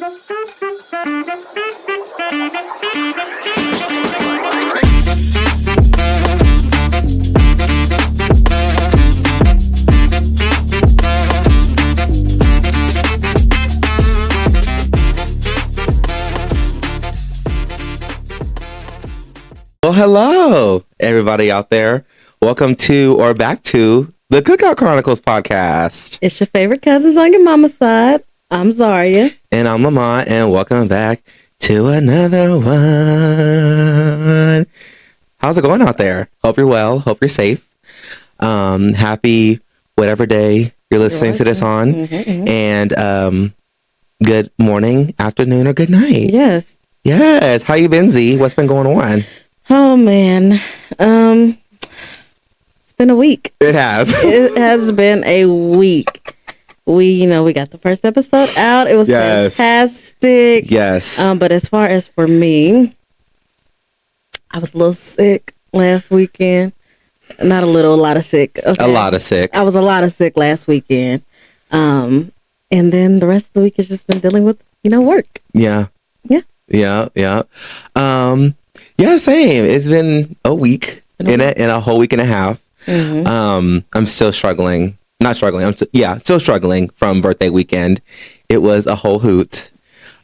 Well, hello, everybody out there. Welcome to or back to the Cookout Chronicles podcast. It's your favorite cousins on your mama's side. I'm Zaria. And I'm Lamonte, and welcome back to another one. How's it going out there? Hope you're well. Hope you're safe. Happy whatever day you're listening to this on. And good morning, afternoon, or good night. Yes. Yes. How you been, Z? What's been going on? Oh, man. It's been a week. It has. It has been a week. We got the first episode out. It was fantastic. Yes. But as far as for me, I was a little sick last weekend. Not a little, a lot of sick. Okay? A lot of sick. I was a lot of sick last weekend. And then the rest of the week has just been dealing with, work. Yeah. Yeah. Yeah. Yeah. Yeah, same. It's been a week in a whole week and a half. Mm-hmm. I'm still struggling. Not struggling. Still struggling from birthday weekend. It was a whole hoot.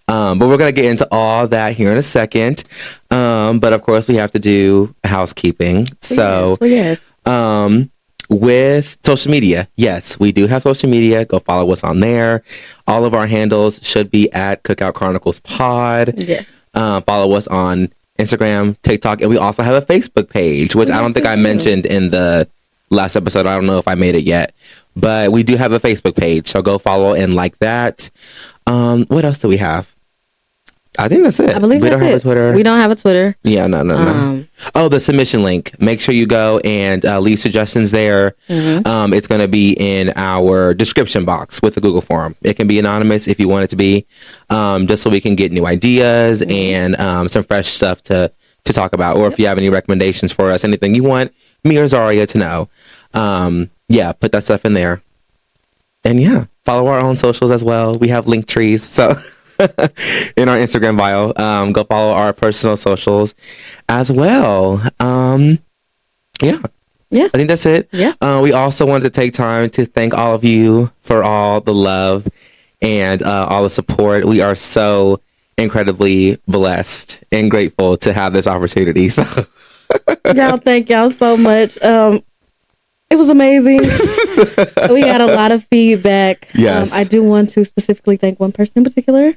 But we're going to get into all that here in a second. But of course we have to do housekeeping. So, with social media, yes, we do have social media. Go follow us on there. All of our handles should be at Cookout Chronicles Pod. Yeah. Follow us on Instagram, TikTok, and we also have a Facebook page, which I don't think I mentioned in the last episode. I don't know if I made it yet, but we do have a Facebook page, so go follow and like that. What else do we have? I think that's it. I believe we don't have a Twitter. We don't have a Twitter. Yeah, no. Oh, the submission link. Make sure you go and leave suggestions there. Mm-hmm. It's going to be in our description box with the Google form. It can be anonymous if you want it to be, just so we can get new ideas and some fresh stuff to talk about. Or if you have any recommendations for us, anything you want me or Zaria to know, put that stuff in there. And follow our own socials as well. We have link trees, so... in our Instagram bio, go follow our personal socials as well. I think that's it. We also wanted to take time to thank all of you for all the love and all the support. We are so incredibly blessed and grateful to have this opportunity. So y'all, thank y'all so much. It was amazing. We got a lot of feedback. Yes. I do want to specifically thank one person in particular.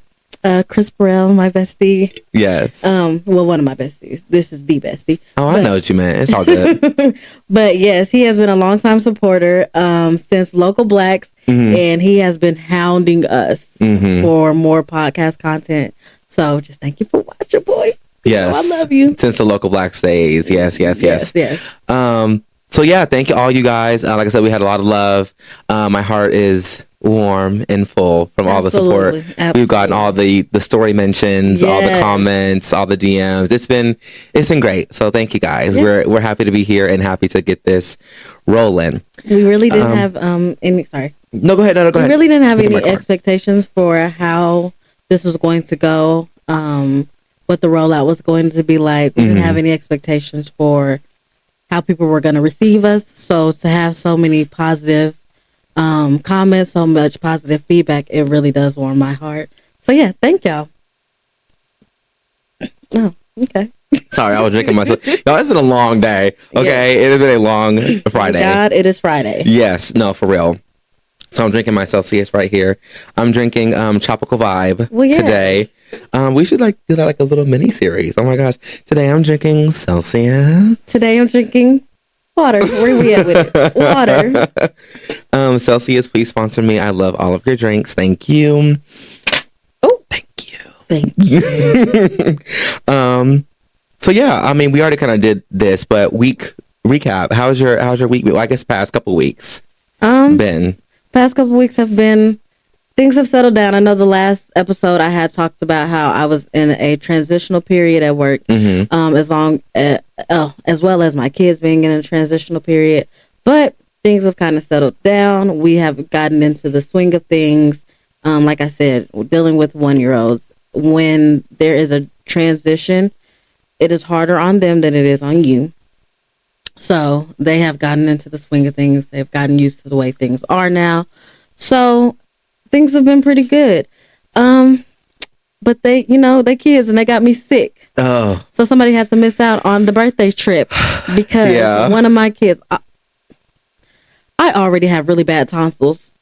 Chris Burrell, my bestie. Yes. One of my besties. This is the bestie. I know what you meant. It's all good. But yes, he has been a longtime supporter since Local Blacks, and he has been hounding us for more podcast content. So just thank you for watching, boy. Yes. I love you. Since the Local Blacks days. Yes. So thank you all you guys. Like I said, we had a lot of love. My heart is warm and full from all the support. Absolutely. We've gotten all the story mentions, all the comments, all the DMs. It's been great. So thank you guys. Yeah. We're happy to be here and happy to get this rolling. We really didn't have any. Sorry. No, go ahead. No, go ahead. We really didn't have any expectations for how this was going to go. What the rollout was going to be like. We didn't have any expectations for how people were going to receive us. So to have so many positive comments, so much positive feedback, it really does warm my heart. So thank y'all. Oh, okay. Sorry, I was drinking myself. No, it's been a long day. Okay, It has been a long Friday. Thank God, it is Friday. Yes, no, for real. So I'm drinking my Celsius right here. I'm drinking Tropical Vibe today. We should do that like a little mini series. Oh my gosh. Today I'm drinking Celsius. Today I'm drinking water. Where we at with it? Water. Celsius, please sponsor me. I love all of your drinks. Thank you. Oh, thank you. Thank you. So we already kind of did this, but week recap. How's your week? Well, I guess past couple weeks. Been. Past couple weeks have been, things have settled down. I know the last episode I had talked about how I was in a transitional period at work, as well as my kids being in a transitional period. But things have kind of settled down. We have gotten into the swing of things. like I said, dealing with 1-year-olds, when there is a transition, it is harder on them than it is on you. So they have gotten into the swing of things. They've gotten used to the way things are now. So things have been pretty good. But they kids, and they got me sick. Oh. So somebody has to miss out on the birthday trip because one of my kids, I already have really bad tonsils.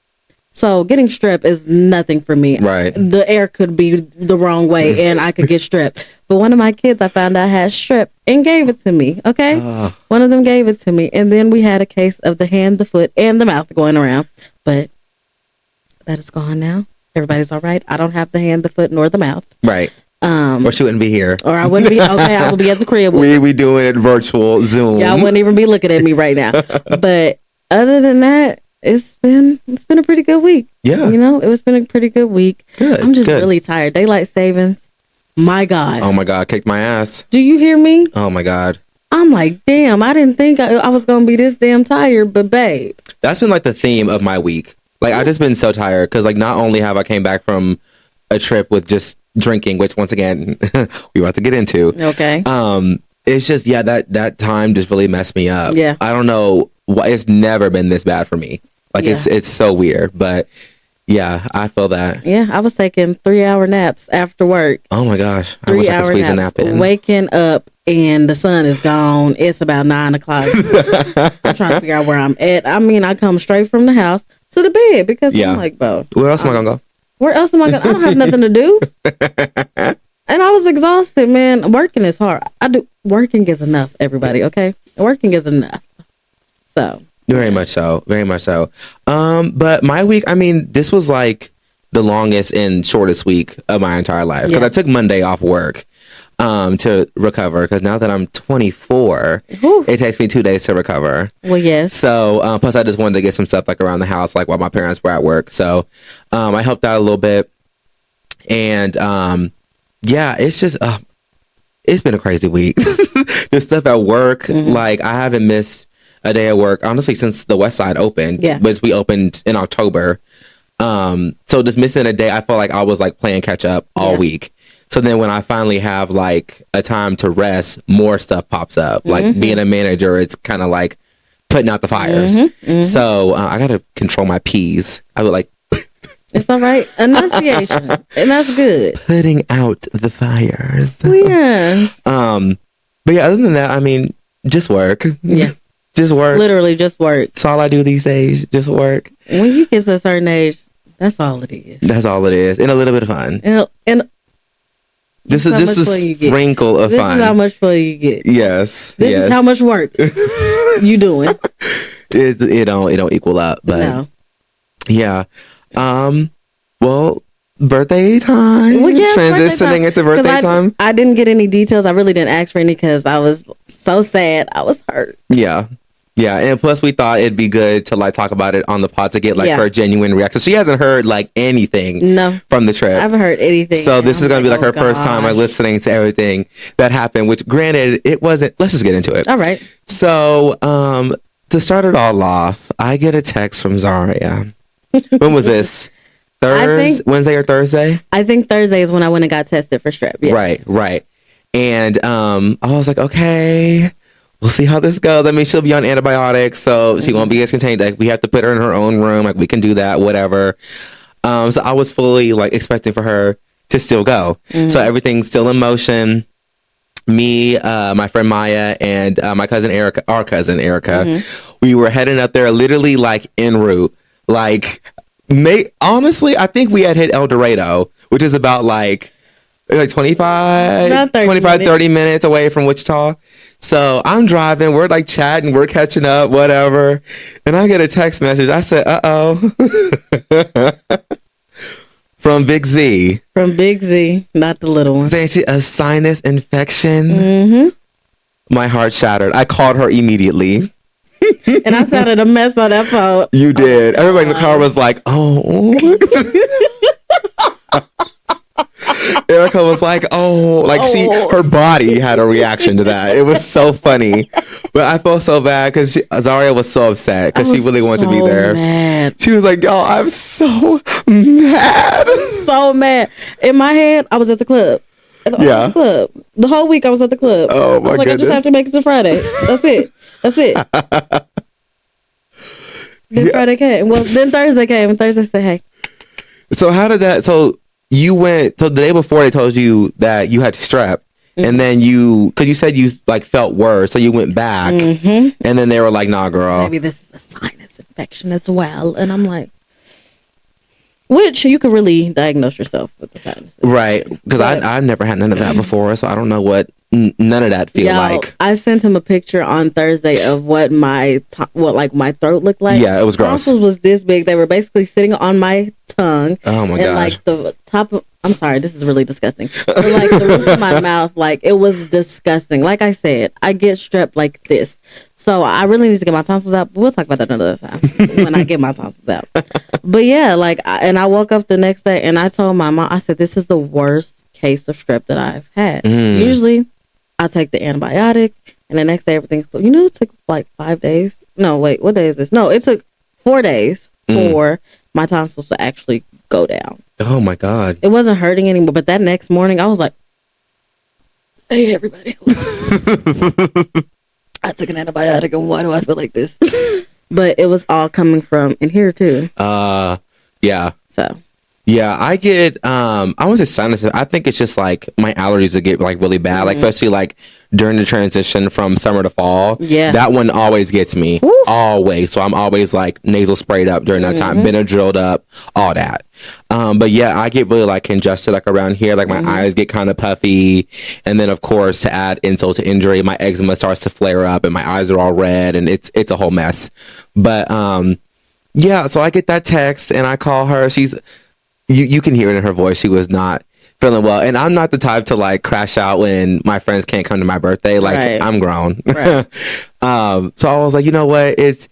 So getting strep is nothing for me. Right. The air could be the wrong way and I could get strep. But one of my kids, I found out had strep and gave it to me. Okay. One of them gave it to me. And then we had a case of the hand, the foot, and the mouth going around. But that is gone now. Everybody's all right. I don't have the hand, the foot, nor the mouth. Right. Or she wouldn't be here. Or I wouldn't be. Okay, I would be at the crib. We doing it virtual Zoom. Y'all wouldn't even be looking at me right now. But other than that, it's been a pretty good week. Yeah. It's been a pretty good week. Good. I'm just really tired. Daylight savings. My God. Oh my God, kicked my ass. Do you hear me? Oh my God. I'm like, damn, I didn't think I was going to be this damn tired, but babe. That's been like the theme of my week. Like, I've just been so tired because, like, not only have I came back from a trip with just drinking, which once again we about to get into. Okay. It's just that time just really messed me up. Yeah. I don't know why it's never been this bad for me. Like it's so weird, but yeah, I feel that. Yeah, I was taking 3-hour naps after work. Oh my gosh, I wish I could squeeze a nap in. Waking up and the sun is gone. It's about 9:00. I'm trying to figure out where I'm at. I mean, I come straight from the house to the bed because I'm like, bro, where else am I gonna go? Where else am I going? I don't have nothing to do. And I was exhausted, man. Working is hard. Working is enough, everybody, okay? Working is enough. So. Very much so. Very much so. But my week, I mean, this was like the longest and shortest week of my entire life. Because I took Monday off work to recover. Because now that I'm 24, it takes me 2 days to recover. Well, yes. So, plus I just wanted to get some stuff like around the house, like while my parents were at work. So, I helped out a little bit. And, it's just, it's been a crazy week. The stuff at work, like I haven't missed a day of work, honestly, since the West Side opened, which we opened in October. So just missing a day, I felt like I was like playing catch up all week. So then when I finally have like a time to rest, more stuff pops up. Like being a manager, it's kind of like putting out the fires. So I got to control my P's. I would like... It's all right. Enunciation. And that's good. Putting out the fires. Yes. But yeah, other than that, I mean, just work. Yeah. Just work. Literally just work. That's all I do these days. Just work. When you get to a certain age, that's all it is. That's all it is. And a little bit of fun. And this is a sprinkle of fun. This is how much fun you get. Yes. This is how much work you doing. It don't equal up. But no. Yeah. Well, birthday time. Well, yes, transitioning into birthday time. I didn't get any details. I really didn't ask for any because I was so sad. I was hurt. Yeah. Yeah, and plus we thought it'd be good to like talk about it on the pod to get like her genuine reaction. She hasn't heard like anything from the trip. I haven't heard anything. So this is going to be like her first time like listening to everything that happened, which granted it wasn't. Let's just get into it. All right. So to start it all off, I get a text from Zaria. When was this? Wednesday or Thursday? I think Thursday is when I went and got tested for strep. Yes. Right. And I was like, okay, we'll see how this goes. I mean, she'll be on antibiotics, so she won't be as contained. Like, we have to put her in her own room. Like, we can do that, whatever. So I was fully like expecting for her to still go. So everything's still in motion. Me, my friend Maya, and my cousin Erica, we were heading up there literally like en route. Like, honestly, I think we had hit El Dorado, which is about like 30 minutes away from Wichita. So I'm driving, we're like chatting, we're catching up, whatever. And I get a text message. I said, uh-oh. From Big Z. From Big Z, not the little one. Saying she a sinus infection. My heart shattered. I called her immediately. And I sounded a mess on that phone. You did. Everybody in the car was like, oh. Erica was like, oh, like her body had a reaction to that. It was so funny. But I felt so bad because Zaria was so upset because she really wanted to be there. Mad. She was like, y'all, I'm so mad. So mad. In my head, I was at the club. The club. The whole week I was at the club. Oh my I was like, goodness. I just have to make it to Friday. That's it. Then Friday came. Well, then Thursday came, and Thursday said, hey. So how did that, so you went, so the day before they told you that you had strep, and then because you said you like felt worse, so you went back, and then they were like, nah, girl. Maybe this is a sinus infection as well. And I'm like, which you could really diagnose yourself with the sinus infection. Right, because I've never had none of that before, so I don't know what none of that feel like. I sent him a picture on Thursday of what my throat looked like. Yeah, it was gross. Tonsils was this big. They were basically sitting on my tongue. Oh my gosh. And like the top of, I'm sorry, this is really disgusting. But like the roof of my mouth, like it was disgusting. Like I said, I get strep like this. So I really need to get my tonsils out. But we'll talk about that another time when I get my tonsils out. But yeah, like, and I woke up the next day and I told my mom, I said, this is the worst case of strep that I've had. Usually I take the antibiotic and the next day everything's cool. You know, it took like 5 days. No, wait, what day is this? No, it took 4 days for my tonsils to actually go down. Oh my God. It wasn't hurting anymore. But that next morning I was like, hey, everybody. I took an antibiotic and why do I feel like this? But it was all coming from in here too. Yeah. So. Yeah, I get, I want to say sinus. I think it's just like my allergies that get like really bad, like especially like during the transition from summer to fall. Yeah. That one always gets me. Woo. Always. So I'm always like nasal sprayed up during that time, Benadrylled up, all that. But yeah, I get really like congested like around here, like my eyes get kind of puffy. And then of course, to add insult to injury, my eczema starts to flare up and my eyes are all red and it's a whole mess. But yeah, so I get that text and I call her. You can hear it in her voice. She was not feeling well. And I'm not the type to like crash out when my friends can't come to my birthday. Like I'm grown. Right. So I was like, you know what? It's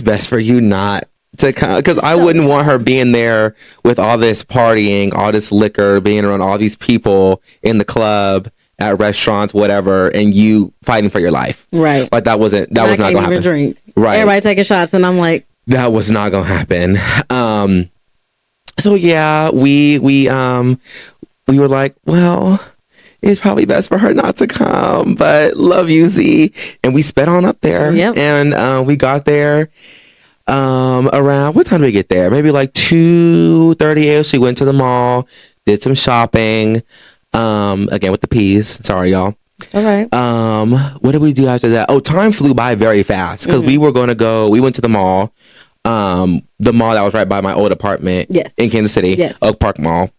best for you not to come, because I wouldn't want her being there with all this partying, all this liquor, being around all these people in the club, at restaurants, whatever, and you fighting for your life. Right. Like that was not going to happen. Drink. Right. Everybody taking shots and I'm like, that was not going to happen. So yeah, we were like, well, it's probably best for her not to come, but love you, Z. And we sped on up there. Yep. And we got there around, what time did we get there? Maybe like 2:30ish. We went to the mall, did some shopping. Again with the P's. Sorry, y'all. All right. What did we do after that? Oh, time flew by very fast because we went to the mall. The mall that was right by my old apartment in Kansas City, Oak Park Mall.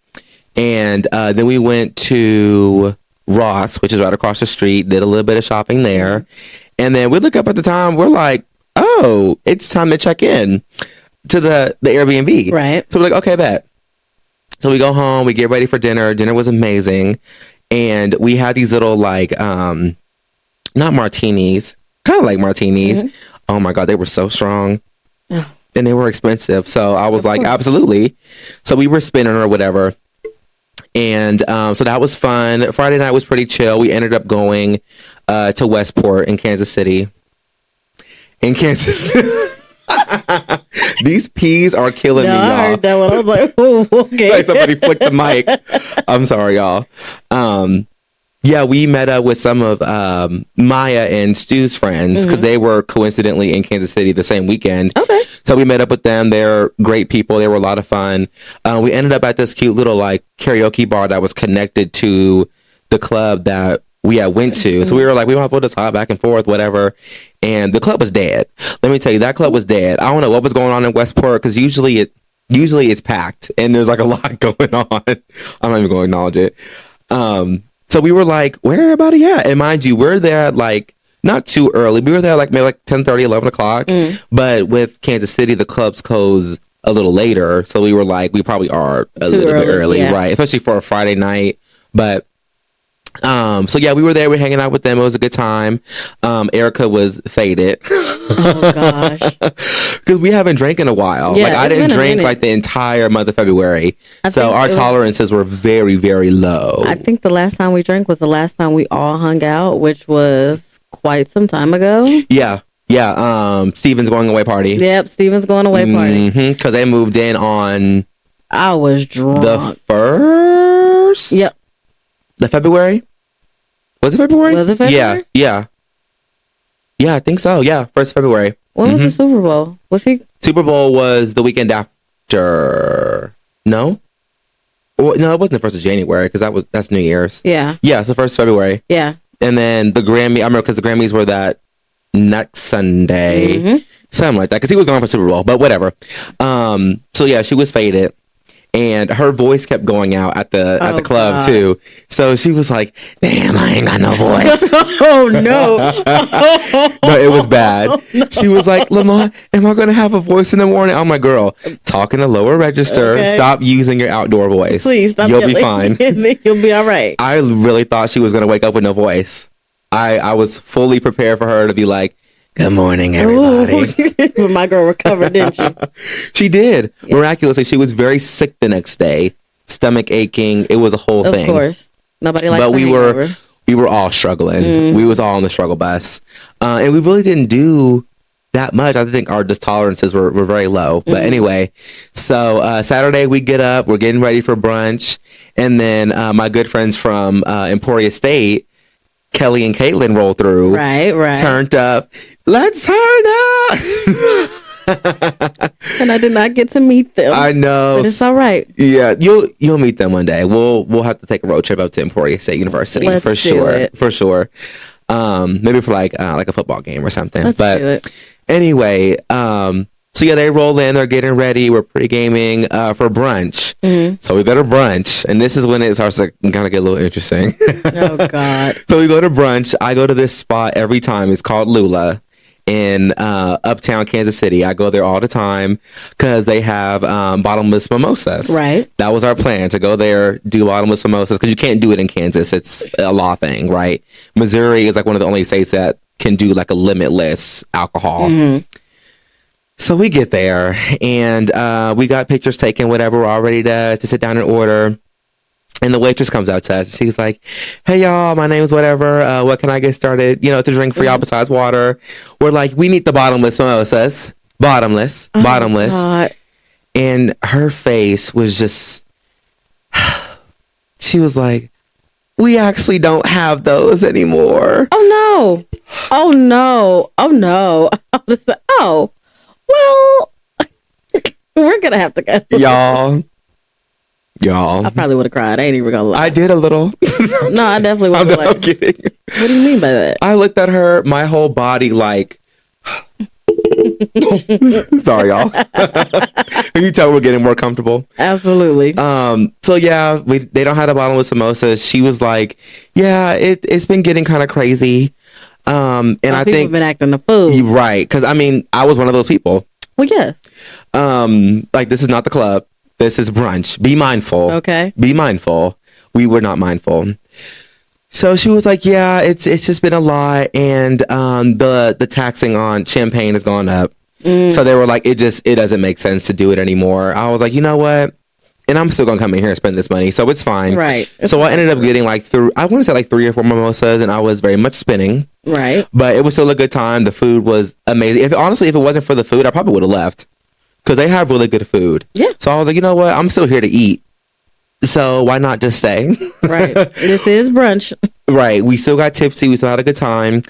And then we went to Ross, which is right across the street, did a little bit of shopping there. And then we look up at the time, we're like, oh, it's time to check in to the Airbnb. Right. So we're like, okay, bet. So we go home, we get ready for dinner. Dinner was amazing. And we had these little like, not martinis, kind of like martinis. Oh my God, they were so strong. And they were expensive. So I was like, absolutely. So we were spinning or whatever. And so that was fun. Friday night was pretty chill. We ended up going to Westport in Kansas City. In Kansas City. These peas are killing me, y'all. I heard that one. I was like, oh, okay. Like somebody flicked the mic. I'm sorry, y'all. Yeah, we met up with some of Maya and Stu's friends because they were coincidentally in Kansas City the same weekend. Okay. So we met up with them. They're great people. They were a lot of fun. We ended up at this cute little like karaoke bar that was connected to the club that we had went to. So we were like, we might as well just hop back and forth, whatever. And the club was dead. Let me tell you, that club was dead. I don't know what was going on in Westport because usually it's packed and there's like a lot going on. I'm not even going to acknowledge it. So we were like, where everybody at? And mind you, we're there at like, not too early. We were there like maybe like 10:30, 11 o'clock. But with Kansas City, the clubs close a little later. So we were like, we probably are a little bit early, right? Especially for a Friday night. But So yeah, we were there. We were hanging out with them. It was a good time. Erica was faded. Oh gosh. Because we haven't drank in a while. Yeah, like I it's didn't been a drink minute. like the entire month of February. I So think our it was- tolerances were very, very low. I think the last time we drank was the last time we all hung out, which was quite some time ago. Yeah. Steven's going away party. Yep, Steven's going away party. Because they moved in on I was drunk. the 1st. Yep. The February? Was it February? Was it February? Yeah, I think so. Yeah, 1st February. When was the Super Bowl? Was he? Super Bowl was the weekend after. No? No, it wasn't the 1st of January because that's New Year's. Yeah. Yeah, it's the 1st of February. Yeah. And then the Grammy, I remember because the Grammys were that next Sunday. Something like that because he was going for Super Bowl, but whatever. So yeah, she was faded. And her voice kept going out at the club God. too. So she was like, "Damn, I ain't got no voice." Oh no. No, it was bad. She was like, "Lamont, am I going to have a voice in the morning?" I'm like, "Girl, talk in a lower register. Okay. Stop using your outdoor voice. Please stop. You'll be fine." You'll be all right. I really thought she was going to wake up with no voice. I was fully prepared for her to be like, "Good morning, everybody." But my girl recovered, didn't she? She did. Yeah. Miraculously, she was very sick the next day. Stomach aching. It was a whole thing. Of course. Nobody likes But the hangover. we were all struggling. We was all on the struggle bus. And we really didn't do that much. I think our tolerances were very low. But anyway, so Saturday we get up. We're getting ready for brunch. And then my good friends from Emporia State, Kelly and Caitlin, roll through. Right. Turned up. Let's turn up. And I did not get to meet them. I know. But it's all right. Yeah, you'll meet them one day. We'll have to take a road trip up to Emporia State University. Let's for do sure. it. For sure. Maybe for like a football game or something. Let's do it. Anyway, so yeah, they roll in. They're getting ready. We're pre-gaming for brunch. So we go to brunch, and this is when it starts to kind of get a little interesting. Oh God. So we go to brunch. I go to this spot every time. It's called Lula in uptown Kansas City. I go there all the time because they have bottomless mimosas. Right. That was our plan, to go there, do bottomless mimosas, because you can't do it in Kansas. It's a law thing, right? Missouri is like one of the only states that can do like a limitless alcohol. So we get there, and we got pictures taken, whatever. We're all ready to sit down and order. And the waitress comes out to us. She's like, "Hey, y'all, my name's whatever. What can I get started, to drink for y'all besides water?" We're like, "We need the bottomless mimosas. Bottomless. God. And her face was just, she was like, "We actually don't have those anymore." Oh no. I was like, oh, well, we're going to have to go. Y'all. I probably would have cried. I ain't even gonna lie. I did a little. No, I definitely would have. I'm kidding. What do you mean by that? I looked at her, my whole body like, sorry, y'all. Can you tell we're getting more comfortable? Absolutely. So yeah, they don't have the bottomless samosas. She was like, "Yeah, it's been getting kind of crazy." And I people think have been acting a fool. you're right, because I mean, I was one of those people. Well, yeah. Like, this is not the club. This is brunch. Be mindful. Okay. Be mindful. We were not mindful. So she was like, "Yeah, it's just been a lot, and the taxing on champagne has gone up." So they were like, it doesn't make sense to do it anymore. I was like, you know what? And I'm still gonna come in here and spend this money, so it's fine. Right. So I ended up getting I want to say like 3 or 4 mimosas, and I was very much spinning. Right. But it was still a good time. The food was amazing. If it wasn't for the food, I probably would have left, because they have really good food. Yeah. So I was like, you know what? I'm still here to eat. So why not just stay? Right. This is brunch. Right. We still got tipsy. We still had a good time.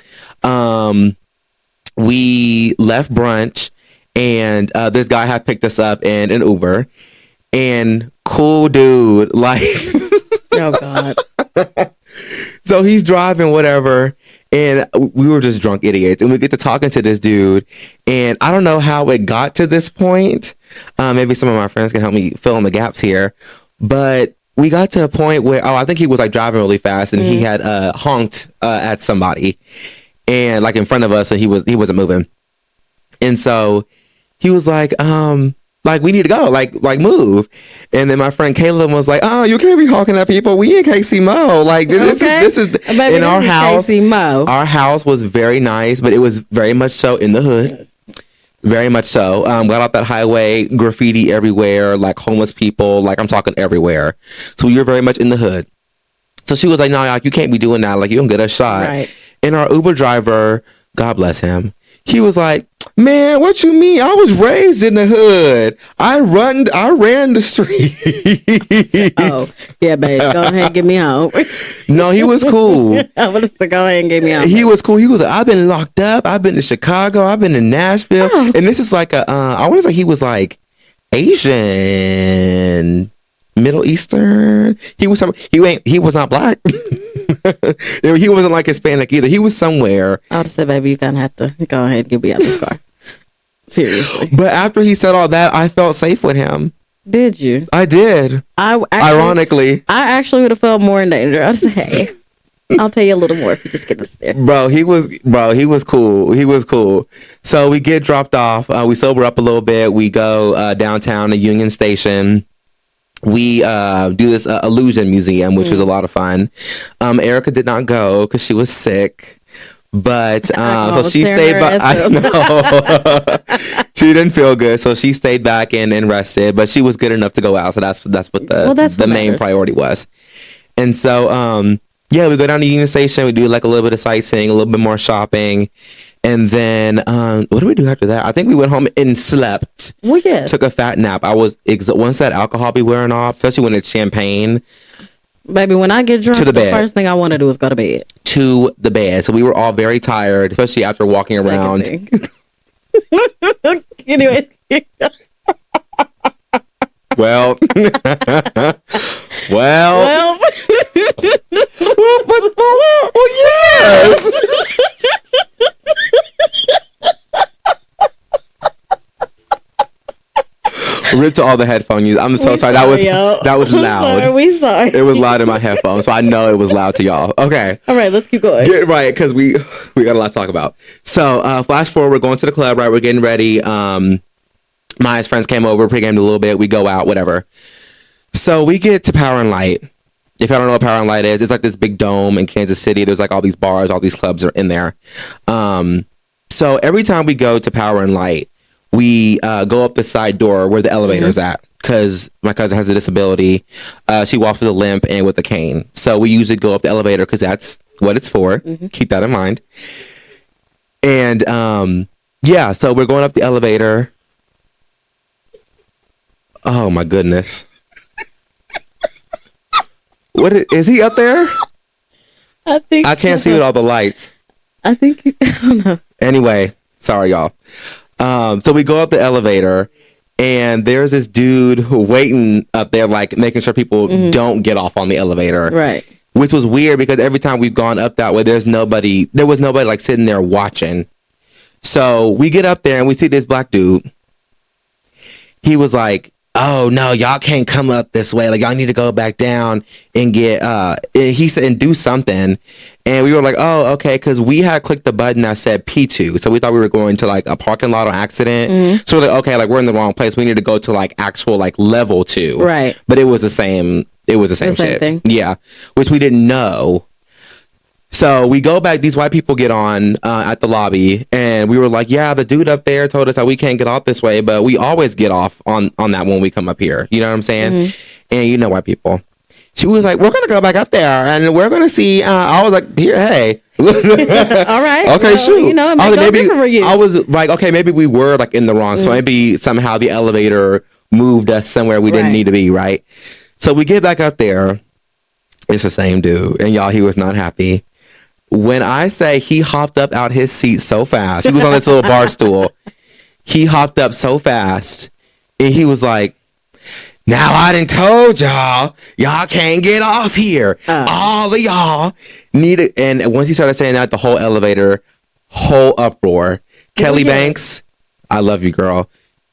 We left brunch, and this guy had picked us up in an Uber, and cool dude, like, Oh God. so he's driving whatever, and we were just drunk idiots, and we get to talking to this dude, and I don't know how it got to this point. Maybe some of my friends can help me fill in the gaps here, but we got to a point where, I think he was like driving really fast, and he had honked at somebody, and like in front of us, and he wasn't moving, and so he was like, Like, we need to go. Like move. And then my friend Caleb was like, oh, you can't be honking at people. We in KC Mo. Like, this is in our house. KC Mo. Our house was very nice, but it was very much so in the hood. Very much so. Got off that highway, graffiti everywhere, like homeless people. Like, I'm talking everywhere. So you're very much in the hood. So she was like, no, you can't be doing that. Like, you don't get a shot. Right. And our Uber driver, God bless him, he was like, man, what you mean? I was raised in the hood. I ran the street. Oh, yeah, babe. Go ahead and get me home. No, he was cool. I would have said, go ahead and get me home. He was cool. He was like, I've been locked up. I've been to Chicago. I've been to Nashville. Oh. And this is like I want to say he was like Asian, Middle Eastern. He was not black. He wasn't like Hispanic either. He was somewhere. I would have said, baby, you're going to have to go ahead and get me out of this car. Seriously. But after he said all that, I felt safe with him. Did you? I did. Ironically. I actually would have felt more in danger. I'd say, hey, I'll pay you a little more if you just get us there. Bro, he was cool. He was cool. So we get dropped off. We sober up a little bit. We go downtown to Union Station. We do this illusion museum, which was a lot of fun. Erica did not go because she was sick. But so she stayed back. I know. She didn't feel good, so she stayed back and rested. But she was good enough to go out, so that's what the main priority was. And so we go down to Union Station. We do like a little bit of sightseeing, a little bit more shopping, and then what did we do after that? I think we went home and slept. Well, yes. Took a fat nap. I was once that alcohol be wearing off, especially when it's champagne. Baby, when I get drunk, the first thing I want to do is go to bed. To the bed. So we were all very tired, especially after walking around. Anyways. Well, yes. Rip to all the headphone users. I'm so sorry. That was loud. We sorry. It was loud in my headphones, so I know it was loud to y'all. Okay. All right, let's keep going. Right, because we got a lot to talk about. So flash forward, we're going to the club. Right, we're getting ready. Maya's friends came over, pre-gamed a little bit. We go out, whatever. So we get to Power and Light. If I don't know what Power and Light is, it's like this big dome in Kansas City. There's like all these bars, all these clubs are in there. So every time we go to Power and Light, we go up the side door where the elevator's at, because my cousin has a disability. She walks with a limp and with a cane. So we usually go up the elevator because that's what it's for. Keep that in mind. And so we're going up the elevator. Oh my goodness. What is he up there? I can't see with all the lights. I don't know. Anyway, sorry y'all. So we go up the elevator, and there's this dude waiting up there, like making sure people don't get off on the elevator. Right. Which was weird because every time we've gone up that way, there was nobody like sitting there watching. So we get up there and we see this black dude. He was like, oh no, y'all can't come up this way. Like, y'all need to go back down and get, he said, and do something. And we were like, oh, okay. Because we had clicked the button that said P2. So we thought we were going to like a parking lot on accident. So we're like, okay, like we're in the wrong place. We need to go to like actual like level 2. Right. But it was the same shit. Thing. Yeah. Which we didn't know. So we go back, these white people get on at the lobby, and we were like, yeah, the dude up there told us that we can't get off this way, but we always get off on that when we come up here. You know what I'm saying? And you know white people. She was like, we're going to go back up there, and we're going to see. I was like, here, hey. All right. Okay, shoot. You know, I was like, okay, maybe we were like in the wrong. So maybe somehow the elevator moved us somewhere we didn't need to be, right? So we get back up there. It's the same dude. And y'all, he was not happy. When I say he hopped up out his seat so fast, he was on this little bar stool. He hopped up so fast, and he was like, now I done told y'all can't get off here. All of y'all need it. And once he started saying that, the whole elevator, whole uproar. Kelly Banks, I love you, girl.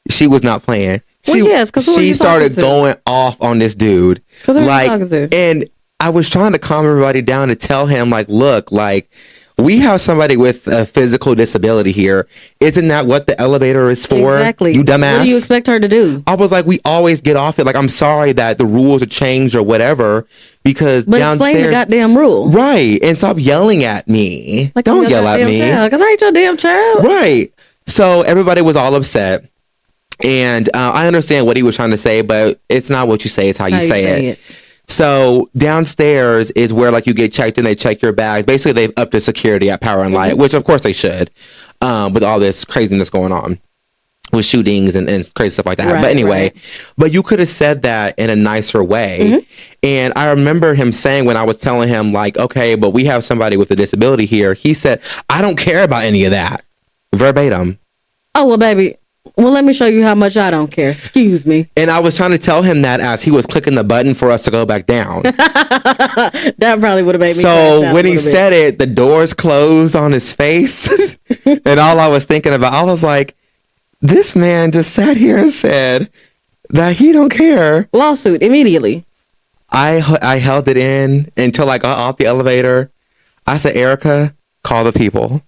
She was not playing. She started going off on this dude. Like, and I was trying to calm everybody down to tell him, like, look, like, we have somebody with a physical disability here. Isn't that what the elevator is for? Exactly. You dumbass. What do you expect her to do? I was like, we always get off it. Like, I'm sorry that the rules are changed or whatever, because But downstairs, explain the goddamn rule. right? And stop yelling at me. Like, don't yell at me. Because I ain't your damn child. Right. So everybody was all upset. And I understand what he was trying to say, but it's not what you say, it's how you say it. So downstairs is where like you get checked and they check your bags. Basically, they've upped the security at Power and Light, which of course they should, with all this craziness going on with shootings and crazy stuff like that. Right, but anyway, right. but you could have said that in a nicer way. And I remember him saying, when I was telling him like, okay, but we have somebody with a disability here, he said, I don't care about any of that. Verbatim. Oh, well, baby. Well, let me show you how much I don't care. Excuse me. And I was trying to tell him that as he was clicking the button for us to go back down. That probably would have made me So when he said it, the doors closed on his face. And all I was thinking about, I was like, this man just sat here and said that he don't care. Lawsuit immediately. I held it in until I got off the elevator. I said, Erica, call the people.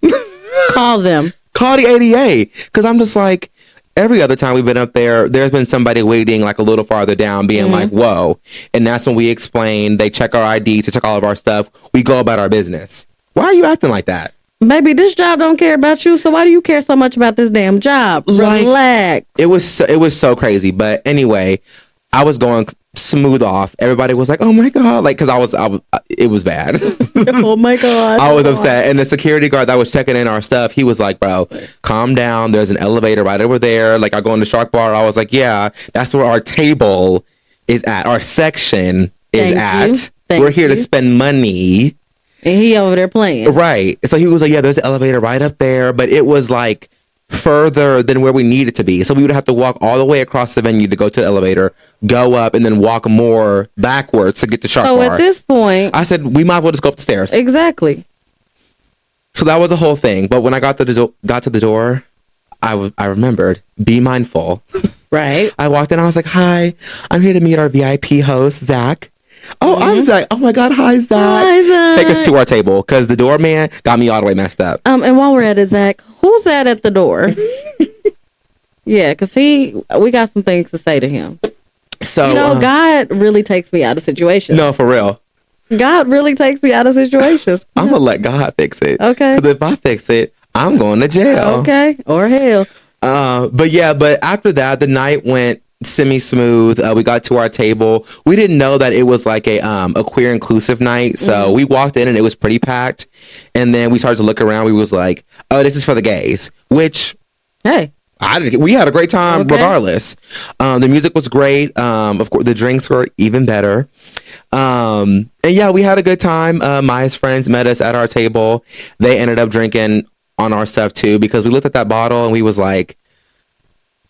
Call them. Call the ADA. Because I'm just like, every other time we've been up there, there's been somebody waiting like a little farther down being like, whoa. And that's when we explain, they check our IDs, to check all of our stuff. We go about our business. Why are you acting like that? Baby, this job don't care about you, so why do you care so much about this damn job? Like, relax. It was so crazy. But anyway, I was going smooth off. Everybody was like, oh my God. Like, because I was it was bad. Oh my God. I was upset. And the security guard that was checking in our stuff, he was like, bro, calm down. There's an elevator right over there. Like, I go in the Shark Bar. I was like, yeah, that's where our table is at. Our section is at. We're here to spend money. And he over there playing. Right. So he was like, yeah, there's an elevator right up there. But it was like further than where we needed to be. So we would have to walk all the way across the venue to go to the elevator, go up, and then walk more backwards to get to Shark Bar. So at this point, I said, we might as well just go up the stairs. Exactly. So that was the whole thing. But when I got to the door, I remembered, be mindful. Right. I walked in, I was like, hi, I'm here to meet our VIP host, Zach. Oh, I'm Zach. Oh my God, hi, Zach. Hi, Zach. Take us to our table, because the doorman got me all the way messed up. And while we're at it, Zach, who's that at the door? Yeah, because we got some things to say to him. So, God really takes me out of situations. No, for real. God really takes me out of situations. I'm going to let God fix it. Okay. Because if I fix it, I'm going to jail. Okay. Or hell. But after that, the night went semi-smooth. We got to our table. We didn't know that it was like a queer inclusive night. So we walked in and it was pretty packed. And then we started to look around. We was like, oh, this is for the gays. Which, hey, we had a great time regardless. The music was great. Of course, the drinks were even better. And yeah, we had a good time. Maya's friends met us at our table. They ended up drinking on our stuff too, because we looked at that bottle and we was like,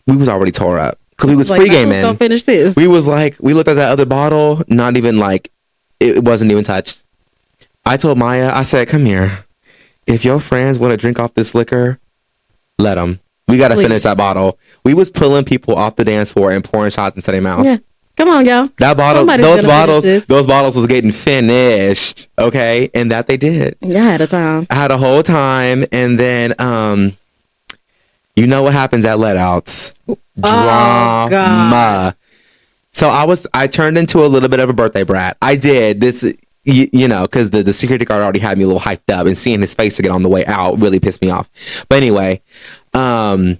we was already tore up. Because we was pre-gaming. Gonna finish this. We was like, we looked at that other bottle, not even like, it wasn't even touched. I told Maya, I said, come here. If your friends want to drink off this liquor, let them. We got to finish that bottle. We was pulling people off the dance floor and pouring shots into their mouths. Yeah. Come on, y'all. That bottle, those bottles was getting finished. Okay. And that they did. Yeah, I had a time. I had a whole time. And then, you know what happens at let-outs. Drama. God. So I turned into a little bit of a birthday brat. I did this, because the security guard already had me a little hyped up, and seeing his face again on the way out really pissed me off. But anyway, I'm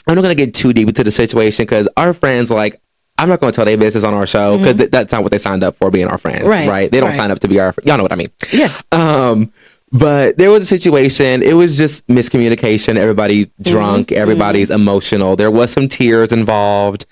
not going to get too deep into the situation, because our friends, like, I'm not going to tell their business on our show, because that's not what they signed up for, being our friends, right? They don't sign up to be our, y'all know what I mean. Yeah. But there was a situation. It was just miscommunication. Everybody drunk. Everybody's emotional. There was some tears involved.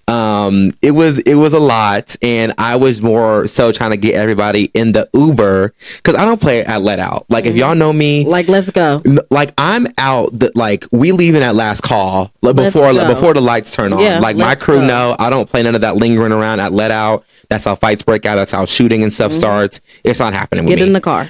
It was a lot, and I was more so trying to get everybody in the Uber, because I don't play at let out. Like, if y'all know me, like, let's go. Like, I'm out. Like, we leaving at last call, like, before the lights turn on. Yeah, like, my crew know I don't play none of that lingering around at let out. That's how fights break out. That's how shooting and stuff starts. It's not happening with me. Get in the car.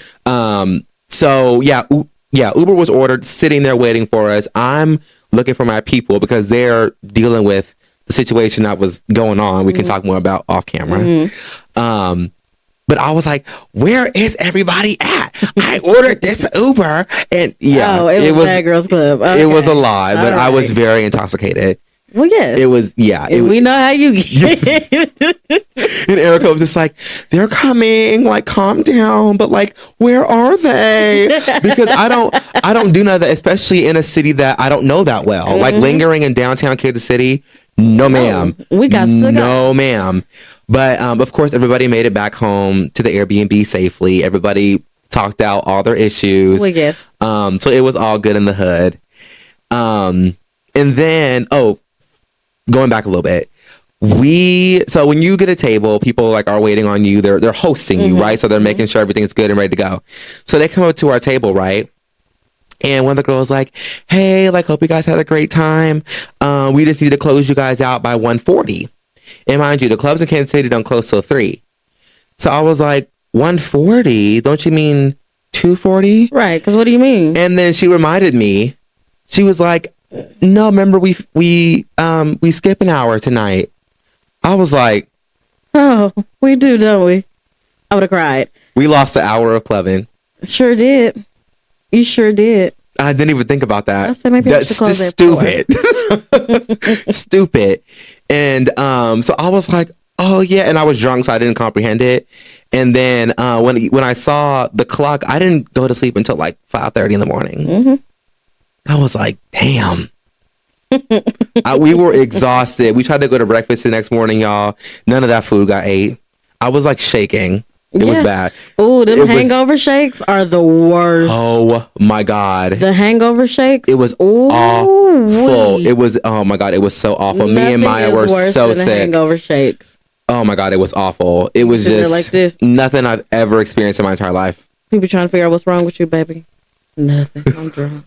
So yeah, Uber was ordered, sitting there waiting for us. I'm looking for my people, because they're dealing with the situation that was going on. We can talk more about off camera. But I was like, where is everybody at? I ordered this Uber. And yeah, it was Bad Girls Club. Okay. It was a lie, but right. I was very intoxicated. Well, yes. It was, yeah. We know how you get. And Erica was just like, they're coming, like, calm down, but like, where are they? Because I don't do none of that, especially in a city that I don't know that well. Like lingering in downtown Kansas City, no ma'am. We got no ma'am. But of course, everybody made it back home to the Airbnb safely. Everybody talked out all their issues. Well, yes. So it was all good in the hood. And then, going back a little bit, so when you get a table, people like are waiting on you. They're hosting you, right? So they're making sure everything's good and ready to go. So they come up to our table, right? And one of the girls like, hey, like, hope you guys had a great time. We just need to close you guys out by 1:40. And mind you, the clubs in Kansas City don't close till 3. So I was like, 1:40? Don't you mean 2:40? Right, because what do you mean? And then she reminded me, she was like, no, remember we skip an hour tonight. I was like, oh, we do, don't we? I would have cried. We lost an hour of clubbing. Sure did. You sure did. I didn't even think about that. I said maybe that's just stupid. Stupid. And so I was like, oh yeah, and I was drunk, so I didn't comprehend it. And then when I saw the clock, I didn't go to sleep until like 5:30 in the morning. I was like, damn. We were exhausted. We tried to go to breakfast the next morning, y'all. None of that food got ate. I was like shaking. It was bad. Oh, them hangover shakes are the worst. Oh my God. The hangover shakes? It was awful. It was, oh my God, it was so awful. Me and Maya were so sick. Hangover shakes. Oh my God, it was awful. It was just like this. Nothing I've ever experienced in my entire life. People trying to figure out what's wrong with you, baby. Nothing. I'm drunk.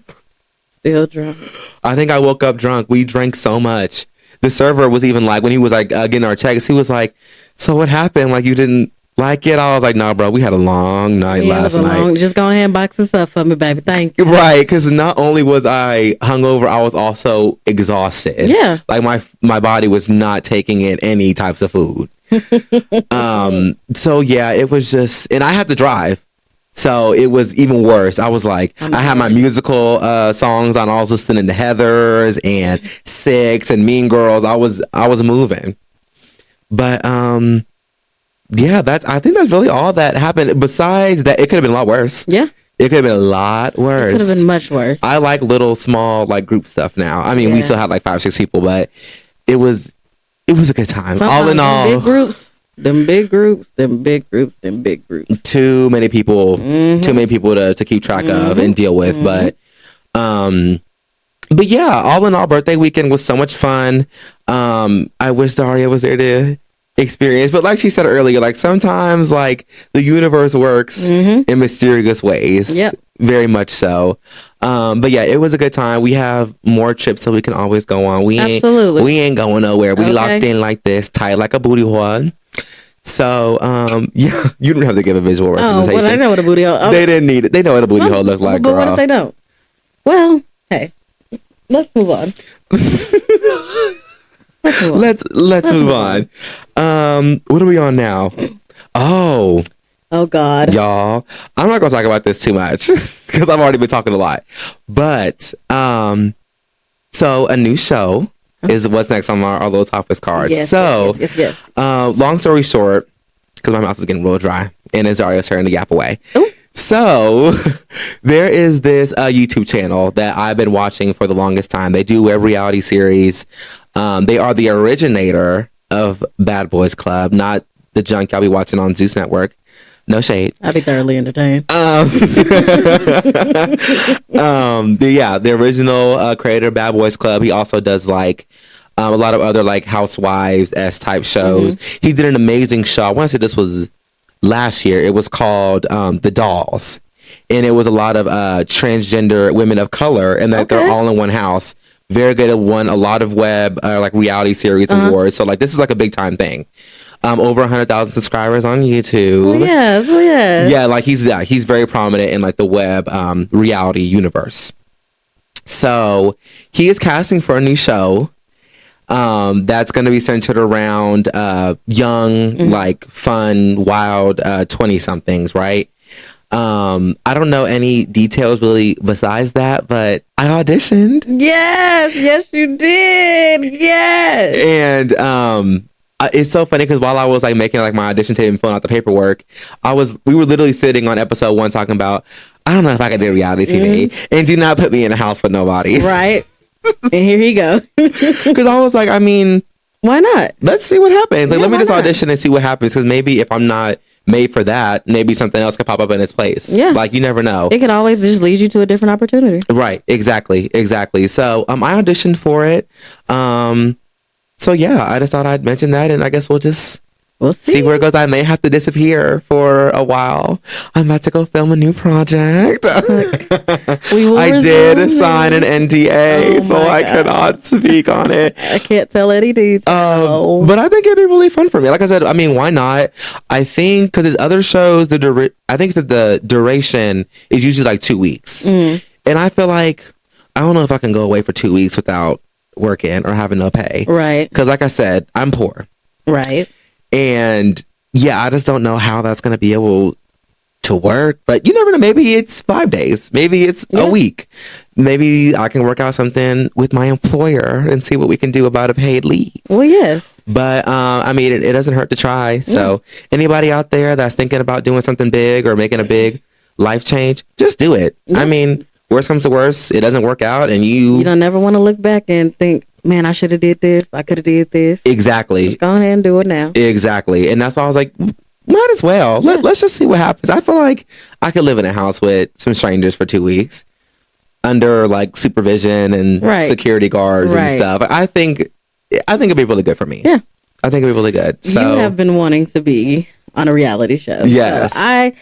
Still drunk. I think I woke up drunk. We drank so much. The server was even like, when he was like getting our checks, he was like, so what happened? Like, you didn't like it? I was like, no, bro, we had a long night last night. Just go ahead and box this up for me, baby. Thank you. Right, because not only was I hungover, I was also exhausted. Yeah. Like my body was not taking in any types of food. So yeah, it was just, and I had to drive. So it was even worse. I was like, I had my musical songs on. I was listening to Heathers and Six and Mean Girls. I was moving. But yeah, I think that's really all that happened. Besides that, it could have been a lot worse. Yeah. It could have been a lot worse. It could have been much worse. I like little small like group stuff now. I mean, we still had like 5 or 6 people, but it was a good time. Sometimes all in all, big groups. Them big groups. Too many people to keep track of and deal with. But yeah, all in all, birthday weekend was so much fun. I wish Daria was there to experience, but like she said earlier, like sometimes like the universe works in mysterious ways. Yep. Very much so. But yeah, it was a good time. We have more trips so we can always go on. We ain't going nowhere. We locked in like this, tight like a booty hole. So, yeah, you don't have to give a visual representation. Oh, well, I know what a booty hole. They didn't need it. They know what a booty hole looked like, but girl. What if they don't? Well, hey, let's move on. Let's move on. What are we on now? Oh God, y'all, I'm not gonna talk about this too much because I've already been talking a lot. But so a new show is what's next on our little topics card. Yes. Long story short, because my mouth is getting real dry and Azaria's starting to yap away. Ooh. So there is this YouTube channel that I've been watching for the longest time. They do web reality series. They are the originator of Bad Boys Club, not the junk y'all be watching on Zeus Network. No shade. I'd be thoroughly entertained. The original creator of Bad Boys Club. He also does like a lot of other like housewives-esque type shows. He did an amazing show. I want to say this was last year. It was called The Dolls. And it was a lot of transgender women of color, and that they're all in one house. Very good. It won a lot of web like reality series awards. So like this is like a big time thing. Over 100,000 subscribers on YouTube. Oh, yes. Yeah, like he's very prominent in like the web reality universe. So he is casting for a new show. That's going to be centered around young, like fun, wild 20-somethings, right? I don't know any details really besides that, but I auditioned. Yes, you did. Yes. And it's so funny because while I was like making like my audition tape and filling out the paperwork, we were literally sitting on episode 1 talking about, I don't know if I could do reality TV, and do not put me in a house with nobody. Right. And here you go. Because I was like, I mean, why not? Let's see what happens. Like, Yeah, let me why just not? audition and see what happens. Because maybe if I'm not made for that, maybe something else could pop up in its place. Yeah. Like, you never know. It could always just lead you to a different opportunity. Right. Exactly. So I auditioned for it. So yeah, I just thought I'd mention that, and I guess we'll see where it goes. I may have to disappear for a while. I'm about to go film a new project. I did sign an NDA, so I cannot speak on it. I can't tell any details. But I think it'd be really fun for me. Like I said, I mean, why not? I think because there's other shows, I think that the duration is usually like 2 weeks. And I feel like, I don't know if I can go away for 2 weeks without working or having no pay. Right. Because like I said, I'm poor. Right. And yeah, I just don't know how that's going to be able to work. But you never know. Maybe it's 5 days. Maybe it's a week. Maybe I can work out something with my employer and see what we can do about a paid leave. Well, yes. But I mean, it doesn't hurt to try. So anybody out there that's thinking about doing something big or making a big life change, just do it. Yeah. I mean, worst comes to worst, it doesn't work out, and you don't never want to look back and think, man, I should have did this. I could have did this. Exactly. Just go ahead and do it now. Exactly. And that's why I was like, might as well. Yeah. Let's just see what happens. I feel like I could live in a house with some strangers for 2 weeks under like supervision and security guards and stuff. I think it'd be really good for me. Yeah. I think it'd be really good. So you have been wanting to be on a reality show. Yes. So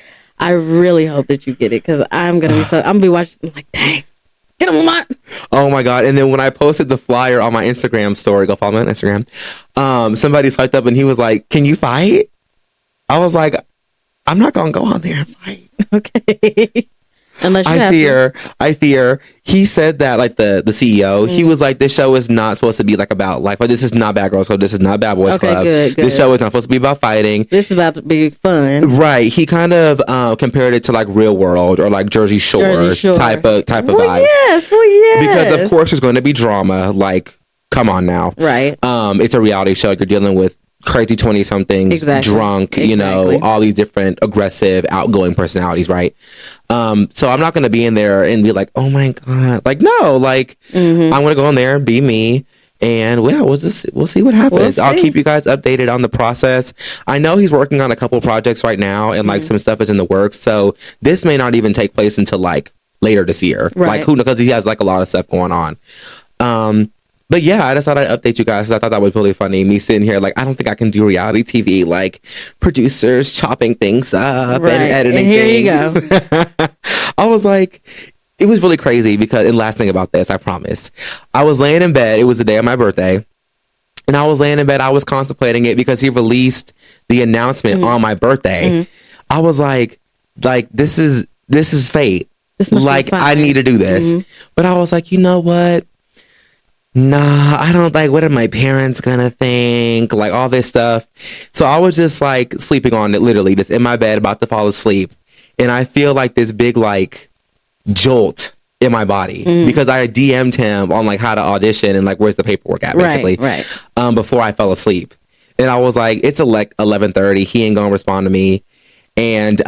I really hope that you get it, because I'm gonna be watching. I'm like, dang, get him, Lamont. Oh my god! And then when I posted the flyer on my Instagram story, go follow me on Instagram. Somebody swiped up and he was like, "Can you fight?" I was like, "I'm not gonna go on there and fight." Okay. Unless you I fear. He said that, like the CEO, he was like, this show is not supposed to be like about life. Like, this is not Bad Girls Club. This is not Bad Boys Club. Good. This show is not supposed to be about fighting. This is about to be fun. Right. He kind of compared it to like Real World or like Jersey Shore, type of vibes. Yes. Because of course there's going to be drama. Like, come on now. Right. It's a reality show. You're dealing with crazy 20-somethings, drunk, you know, all these different aggressive, outgoing personalities, right? So I'm not going to be in there and be like, oh my God. Like, no, like, I'm going to go in there and be me. And yeah, we'll see what happens. I'll keep you guys updated on the process. I know he's working on a couple projects right now, and like some stuff is in the works. So this may not even take place until like later this year. Right. Like, who knows? Because he has like a lot of stuff going on. But yeah, I just thought I'd update you guys because I thought that was really funny. Me sitting here like, I don't think I can do reality TV, like producers chopping things up and editing things. And here you go. I was like, it was really crazy because, and last thing about this, I promise. I was laying in bed. It was the day of my birthday. And I was laying in bed. I was contemplating it because he released the announcement on my birthday. I was like, this is fate. Like, I need to do this. But I was like, you know what? Nah, I don't like, what are my parents gonna think? Like, all this stuff. So I was just like sleeping on it, literally just in my bed about to fall asleep. And I feel like this big like jolt in my body because I DM'd him on like how to audition and like where's the paperwork at, basically. Right. Before I fell asleep. And I was like, it's like 11:30. He ain't gonna respond to me. And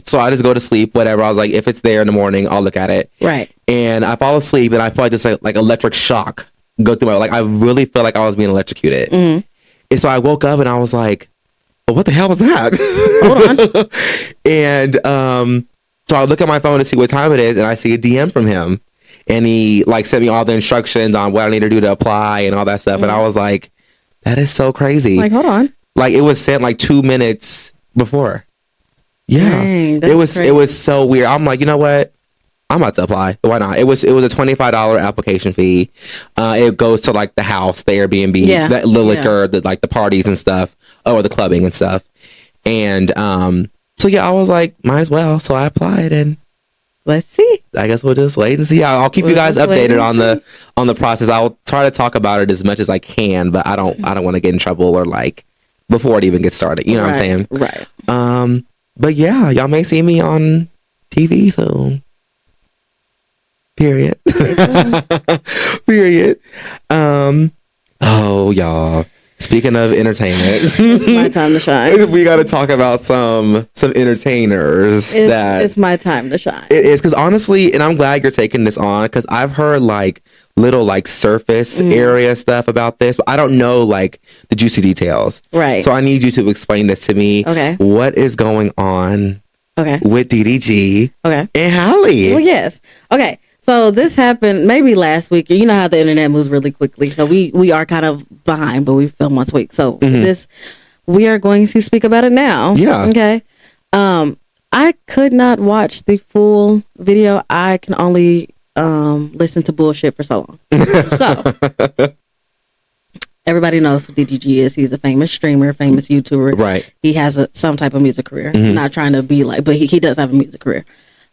so I just go to sleep, whatever. I was like, if it's there in the morning, I'll look at it. Right. And I fall asleep and I feel like this like electric shock go through my, like, I really felt like I was being electrocuted. And so I woke up and I was like, well, what the hell was that? Hold on. And so I look at my phone to see what time it is, and I see a DM from him. And he like sent me all the instructions on what I need to do to apply and all that stuff. And I was like, that is so crazy. Like, hold on. Like, it was sent like 2 minutes before. Yeah. Dang, it was so weird. I'm like, you know what? I'm about to apply. Why not? It was a $25 application fee. It goes to like the house, the Airbnb, the liquor, the parties and stuff, or the clubbing and stuff. And so yeah, I was like, might as well. So I applied, and Let's see. I guess we'll just wait and see. I'll keep you guys updated on the process. I'll try to talk about it as much as I can, but I don't want to get in trouble or like before it even gets started. You know what I'm saying? Right. But yeah, y'all may see me on TV. So, period. Period. Oh, y'all. Speaking of entertainment, it's my time to shine. We got to talk about some entertainers. It's my time to shine. It is, because honestly, and I'm glad you're taking this on, because I've heard like little like surface area stuff about this, but I don't know like the juicy details. Right. So I need you to explain this to me. Okay. What is going on? Okay. With DDG. Okay. And Halle. Well, yes. Okay. So this happened maybe last week. You know how the internet moves really quickly. So we are kind of behind, but we filmed once a week. So we are going to speak about it now. Yeah. Okay. I could not watch the full video. I can only listen to bullshit for so long. So everybody knows who DDG is. He's a famous streamer, famous YouTuber. Right. He has some type of music career. Not trying to be like, but he does have a music career.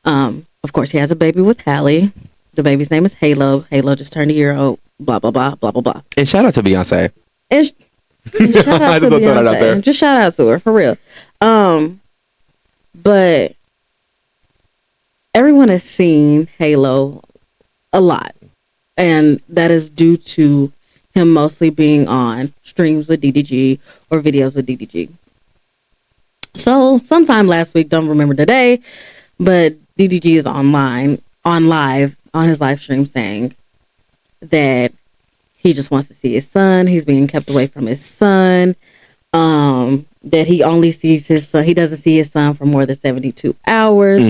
Of course, he has a baby with Halle. The baby's name is Halo. Halo just turned a year old. Blah, blah, blah, blah, blah, blah. And shout out to Beyonce. And shout out to Beyonce. Out there. Just shout out to her, for real. But everyone has seen Halo a lot. And that is due to him mostly being on streams with DDG or videos with DDG. So sometime last week, don't remember the day, but DDG is on his live stream saying that he just wants to see his son. He's being kept away from his son. That he only sees his son. He doesn't see his son for more than 72 hours.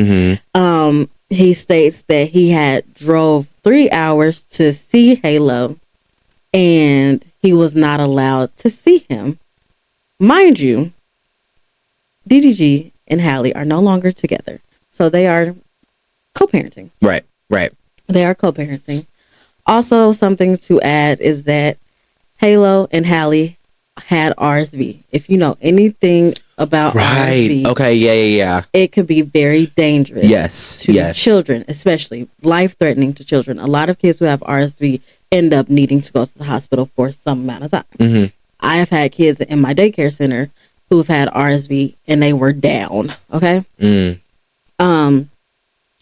He states that he had drove 3 hours to see Halo and he was not allowed to see him. Mind you, DDG and Halle are no longer together. So they are co-parenting. Right, right. They are co-parenting. Also, something to add is that Halo and Halle had RSV. If you know anything about RSV, okay, yeah, it could be very dangerous. Yes, to children, especially life-threatening to children. A lot of kids who have RSV end up needing to go to the hospital for some amount of time. I have had kids in my daycare center who've had RSV and they were down. Okay.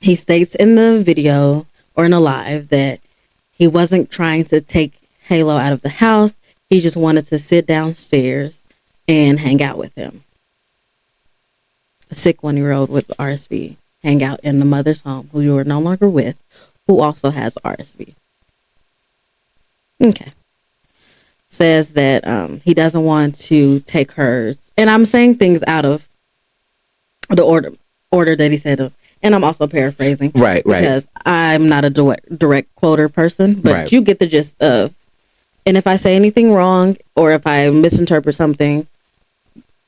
He states in the video or in a live that he wasn't trying to take Halo out of the house. He just wanted to sit downstairs and hang out with him. A sick 1-year-old with RSV hang out in the mother's home who you are no longer with, who also has RSV. Okay. Says that he doesn't want to take hers. And I'm saying things out of the order that he said. And I'm also paraphrasing. Right. Because I'm not a direct quoter person. But you get the gist of. And if I say anything wrong or if I misinterpret something,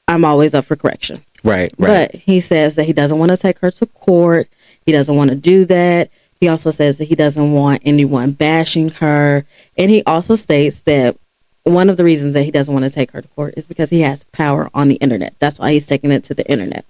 I'm always up for correction. Right. But he says that he doesn't want to take her to court. He doesn't want to do that. He also says that he doesn't want anyone bashing her. And he also states that one of the reasons that he doesn't want to take her to court is because he has power on the internet. That's why he's taking it to the internet.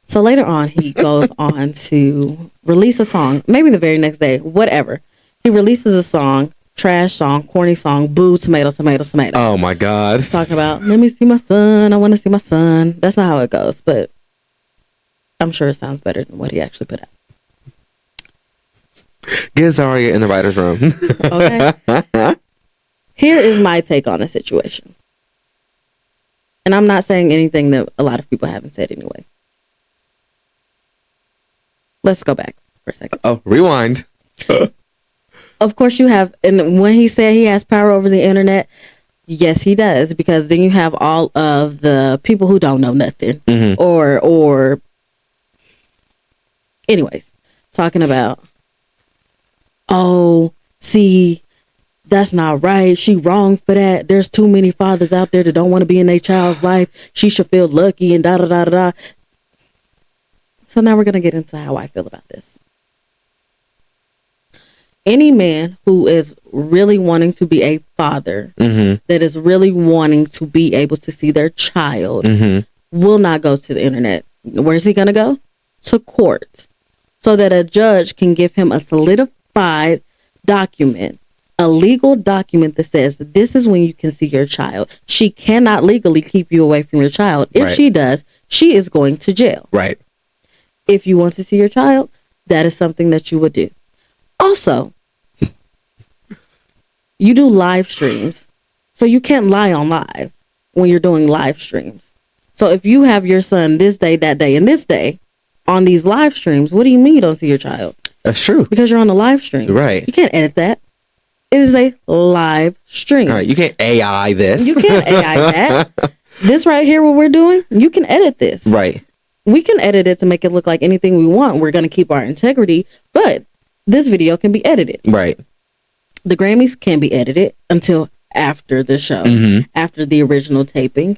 So later on, he goes on to release a song, maybe the very next day, whatever. He releases a song, trash song, corny song, boo, tomato, tomato, tomato. Oh, my God. Talking about, let me see my son. I want to see my son. That's not how it goes, but I'm sure it sounds better than what he actually put out. Get Zaria in the writer's room. Okay. Here is my take on the situation. And I'm not saying anything that a lot of people haven't said anyway. Let's go back for a second. Oh, rewind. Of course you have, and when he said he has power over the internet, yes, he does, because then you have all of the people who don't know nothing, or anyways, talking about, oh, see, that's not right. She wrong for that. There's too many fathers out there that don't want to be in their child's life. She should feel lucky and da da da da da. So now we're going to get into how I feel about this. Any man who is really wanting to be a father, that is really wanting to be able to see their child, will not go to the internet. Where's he going to go? to court so that a judge can give him a solidified document, a legal document that says this is when you can see your child. She cannot legally keep you away from your child. If she does, she is going to jail. Right. If you want to see your child, that is something that you would do. Also, you do live streams. So you can't lie on live when you're doing live streams. So if you have your son this day, that day, and this day on these live streams, what do you mean you don't see your child? That's true. Because you're on a live stream. Right. You can't edit that. It is a live stream. All right. You can't AI this. You can't AI that. This right here, what we're doing, you can edit this. Right. We can edit it to make it look like anything we want. We're going to keep our integrity, but this video can be edited. Right. The Grammys can be edited until after the show, after the original taping.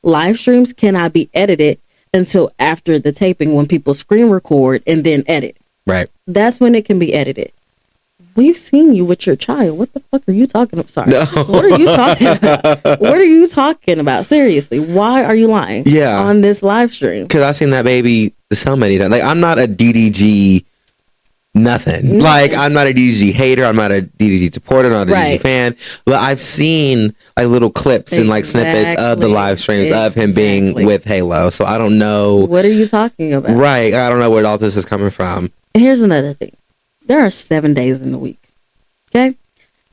Live streams cannot be edited until after the taping when people screen record and then edit. Right. That's when it can be edited. We've seen you with your child. What the fuck are you talking about? Sorry. No. What are you talking about? What are you talking about? Seriously, why are you lying on this live stream? Because I've seen that baby so many times. Like, I'm not a DDG nothing. Like, I'm not a DDG hater. I'm not a DDG supporter. I'm not a DDG fan. But I've seen like little clips and like snippets of the live streams of him being with Halo. So I don't know. What are you talking about? Right. I don't know where all this is coming from. Here's another thing. There are 7 days in the week. Okay?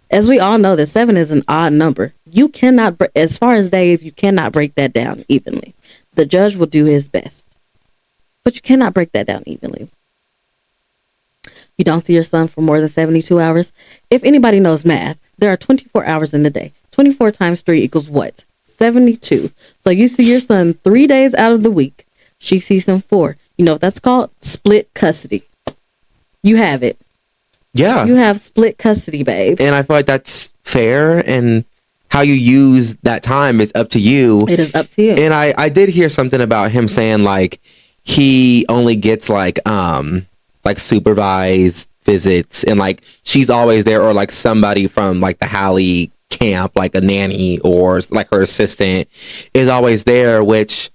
As we all know that 7 is an odd number. You cannot, as far as days, you cannot break that down evenly. The judge will do his best. But you cannot break that down evenly. You don't see your son for more than 72 hours. If anybody knows math, there are 24 hours in the day. 24 times 3 equals what? 72. So you see your son 3 days out of the week. She sees him 4. You know what that's called? Split custody. You have it. Yeah. You have split custody, babe. And I feel like that's fair, and how you use that time is up to you. It is up to you. And I did hear something about him saying like he only gets like supervised visits, and like she's always there, or like somebody from like the Hallie camp, like a nanny or like her assistant is always there, which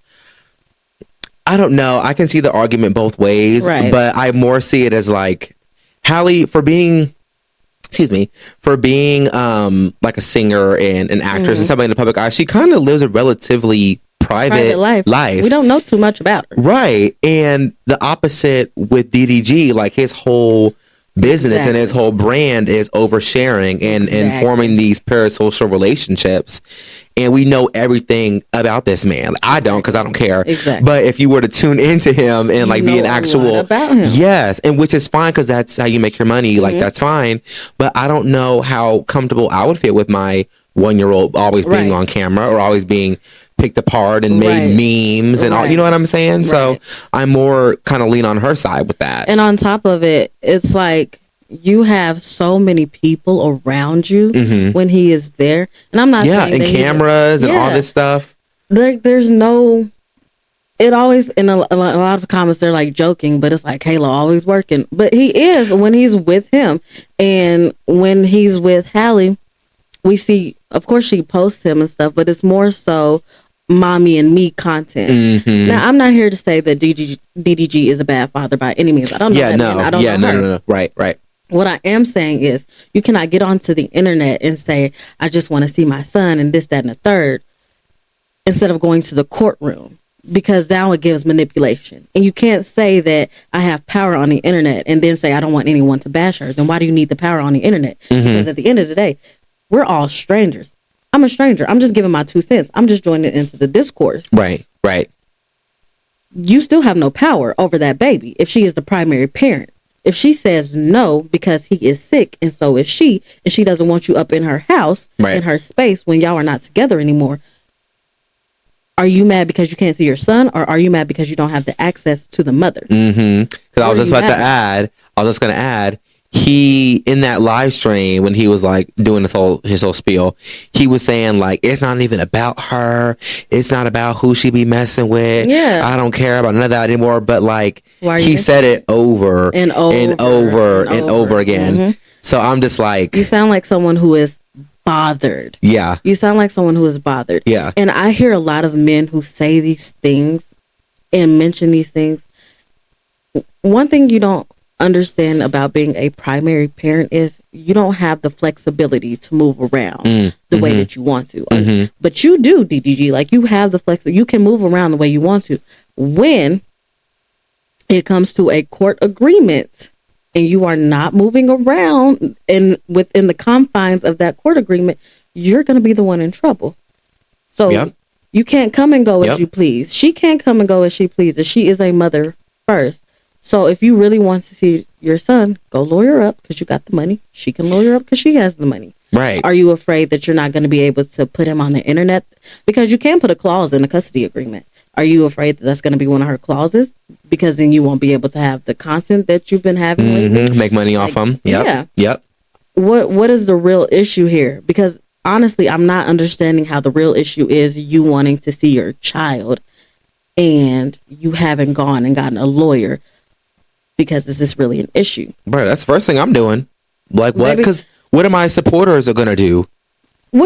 I don't know. I can see the argument both ways, but I more see it as like Hallie for being like a singer and an actress and somebody in the public eye. She kind of lives a relatively private life. We don't know too much about her. Right. And the opposite with DDG, like his whole business and his whole brand is oversharing and forming these parasocial relationships. And we know everything about this man. I don't, because I don't care. Exactly. But if you were to tune into him and like be an actual about him. Yes, and which is fine because that's how you make your money. Like that's fine. But I don't know how comfortable I would feel with my 1-year-old always being on camera or always being picked apart and made memes and all. You know what I'm saying? So I'm more kind of lean on her side with that. And on top of it, it's like you have so many people around you when he is there. And I'm not saying and that cameras and all this stuff. There's no... It always, in a lot of comments, they're like joking, but it's like Halo always working. But he is when he's with him. And when he's with Hallie, we see, of course, she posts him and stuff, but it's more so mommy and me content. Now, I'm not here to say that DDG is a bad father by any means. I don't know that man. I don't know her. No. Right. What I am saying is you cannot get onto the internet and say, I just want to see my son and this, that, and the third, instead of going to the courtroom, because now it gives manipulation. And you can't say that I have power on the internet and then say I don't want anyone to bash her. Then why do you need the power on the internet? Because at the end of the day, we're all strangers. I'm a stranger. I'm just giving my 2 cents. I'm just joining into the discourse. Right. You still have no power over that baby if she is the primary parent. If she says no because he is sick and so is she, and she doesn't want you up in her house, in her space when y'all are not together anymore, are you mad because you can't see your son, or are you mad because you don't have the access to the mother? Because I was just going to add, he, in that live stream, when he was like doing his whole spiel, he was saying like, it's not even about her. It's not about who she be messing with. Yeah. I don't care about none of that anymore. But like, he said it over and over again. So I'm just like, you sound like someone who is bothered. Yeah. You sound like someone who is bothered. Yeah. And I hear a lot of men who say these things and mention these things, one thing you don't understand about being a primary parent is you don't have the flexibility to move around the way that you want to. But you do, DDG. Like, you have the you can move around the way you want to. When it comes to a court agreement and you are not moving around and within the confines of that court agreement, you're going to be the one in trouble. So you can't come and go as you please. She can't come and go as she pleases. She is a mother first. So if you really want to see your son, go lawyer up because you got the money. She can lawyer up because she has the money. Right. Are you afraid that you're not going to be able to put him on the internet? Because you can put a clause in a custody agreement. Are you afraid that that's going to be one of her clauses? Because then you won't be able to have the content that you've been having lately. Make money off them. Yep. What is the real issue here? Because honestly, I'm not understanding how the real issue is you wanting to see your child and you haven't gone and gotten a lawyer. Because is this really an issue? Bro, that's the first thing I'm doing. Like, what? Because what are my supporters are going to do?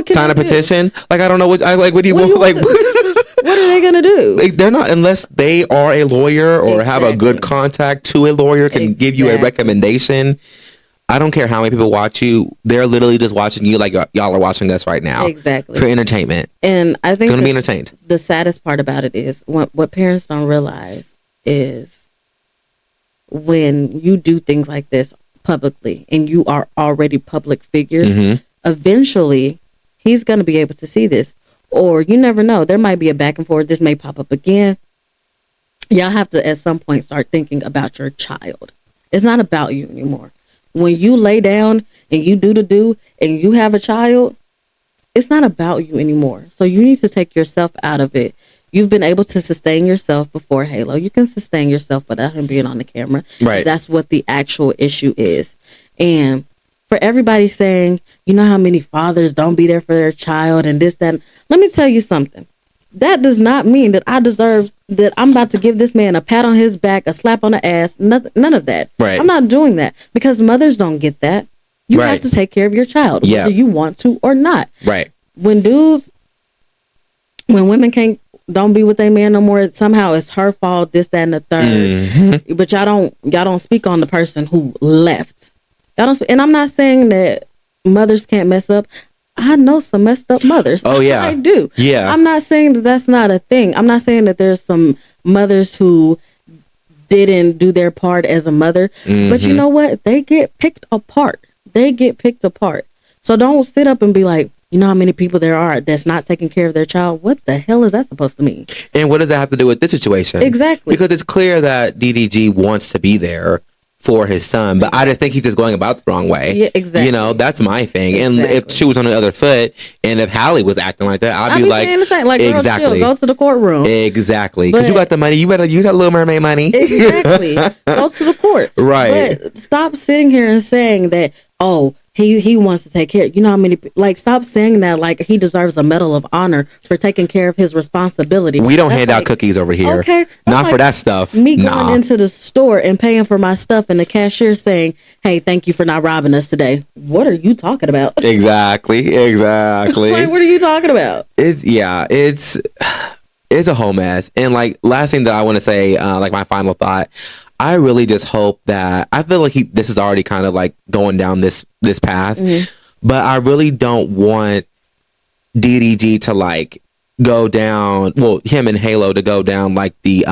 Sign a petition? Like, I don't know what. What do you want? Like, what are they going to do? They're not, unless they are a lawyer or have a good contact to a lawyer, can give you a recommendation. I don't care how many people watch you. They're literally just watching you like y'all are watching us right now. Exactly. For entertainment. And I think going to be entertained. The saddest part about it is what parents don't realize is when you do things like this publicly and you are already public figures, eventually he's going to be able to see this. Or you never know. There might be a back and forth. This may pop up again. Y'all have to at some point start thinking about your child. It's not about you anymore. When you lay down and you do and you have a child, it's not about you anymore. So you need to take yourself out of it. You've been able to sustain yourself before Halo. You can sustain yourself without him being on the camera. Right. That's what the actual issue is. And for everybody saying, you know how many fathers don't be there for their child and this, that. Let me tell you something. That does not mean that I deserve that I'm about to give this man a pat on his back, a slap on the ass, none of that. Right. I'm not doing that because mothers don't get that. You have to take care of your child, whether you want to or not. Right. When women don't be with a man no more, somehow it's her fault, this, that, and the third. But y'all don't speak on the person who left. And I'm not saying that mothers can't mess up. I know some messed up mothers. Oh yeah, I do. Yeah, I'm not saying that that's not a thing. I'm not saying that there's some mothers who didn't do their part as a mother. But you know what? They get picked apart. So don't sit up and be like, you know how many people there are that's not taking care of their child? What the hell is that supposed to mean? And what does that have to do with this situation? Exactly. Because it's clear that DDG wants to be there for his son, but I just think he's just going about the wrong way. Yeah, exactly. You know, that's my thing. Exactly. And if she was on the other foot, and if Hallie was acting like that, I'd be like, saying the same. Like, girl, exactly. Chill, go to the courtroom. Exactly. Because you got the money. You better use that Little Mermaid money. Exactly. Go to the court. Right. But stop sitting here and saying that, oh, he wants to take care. You know how many, like, stop saying that like he deserves a Medal of Honor for taking care of his responsibility. We don't hand out cookies over here. Okay. Not for that stuff. Me going into the store and paying for my stuff and the cashier saying, hey, thank you for not robbing us today. What are you talking about? Exactly. Like, what are you talking about? It's a whole mess. And like, last thing that I want to say, like my final thought, I really just hope that, I feel like this is already kind of like going down this path, but I really don't want DDG to like go down, well, him and Halo to go down like the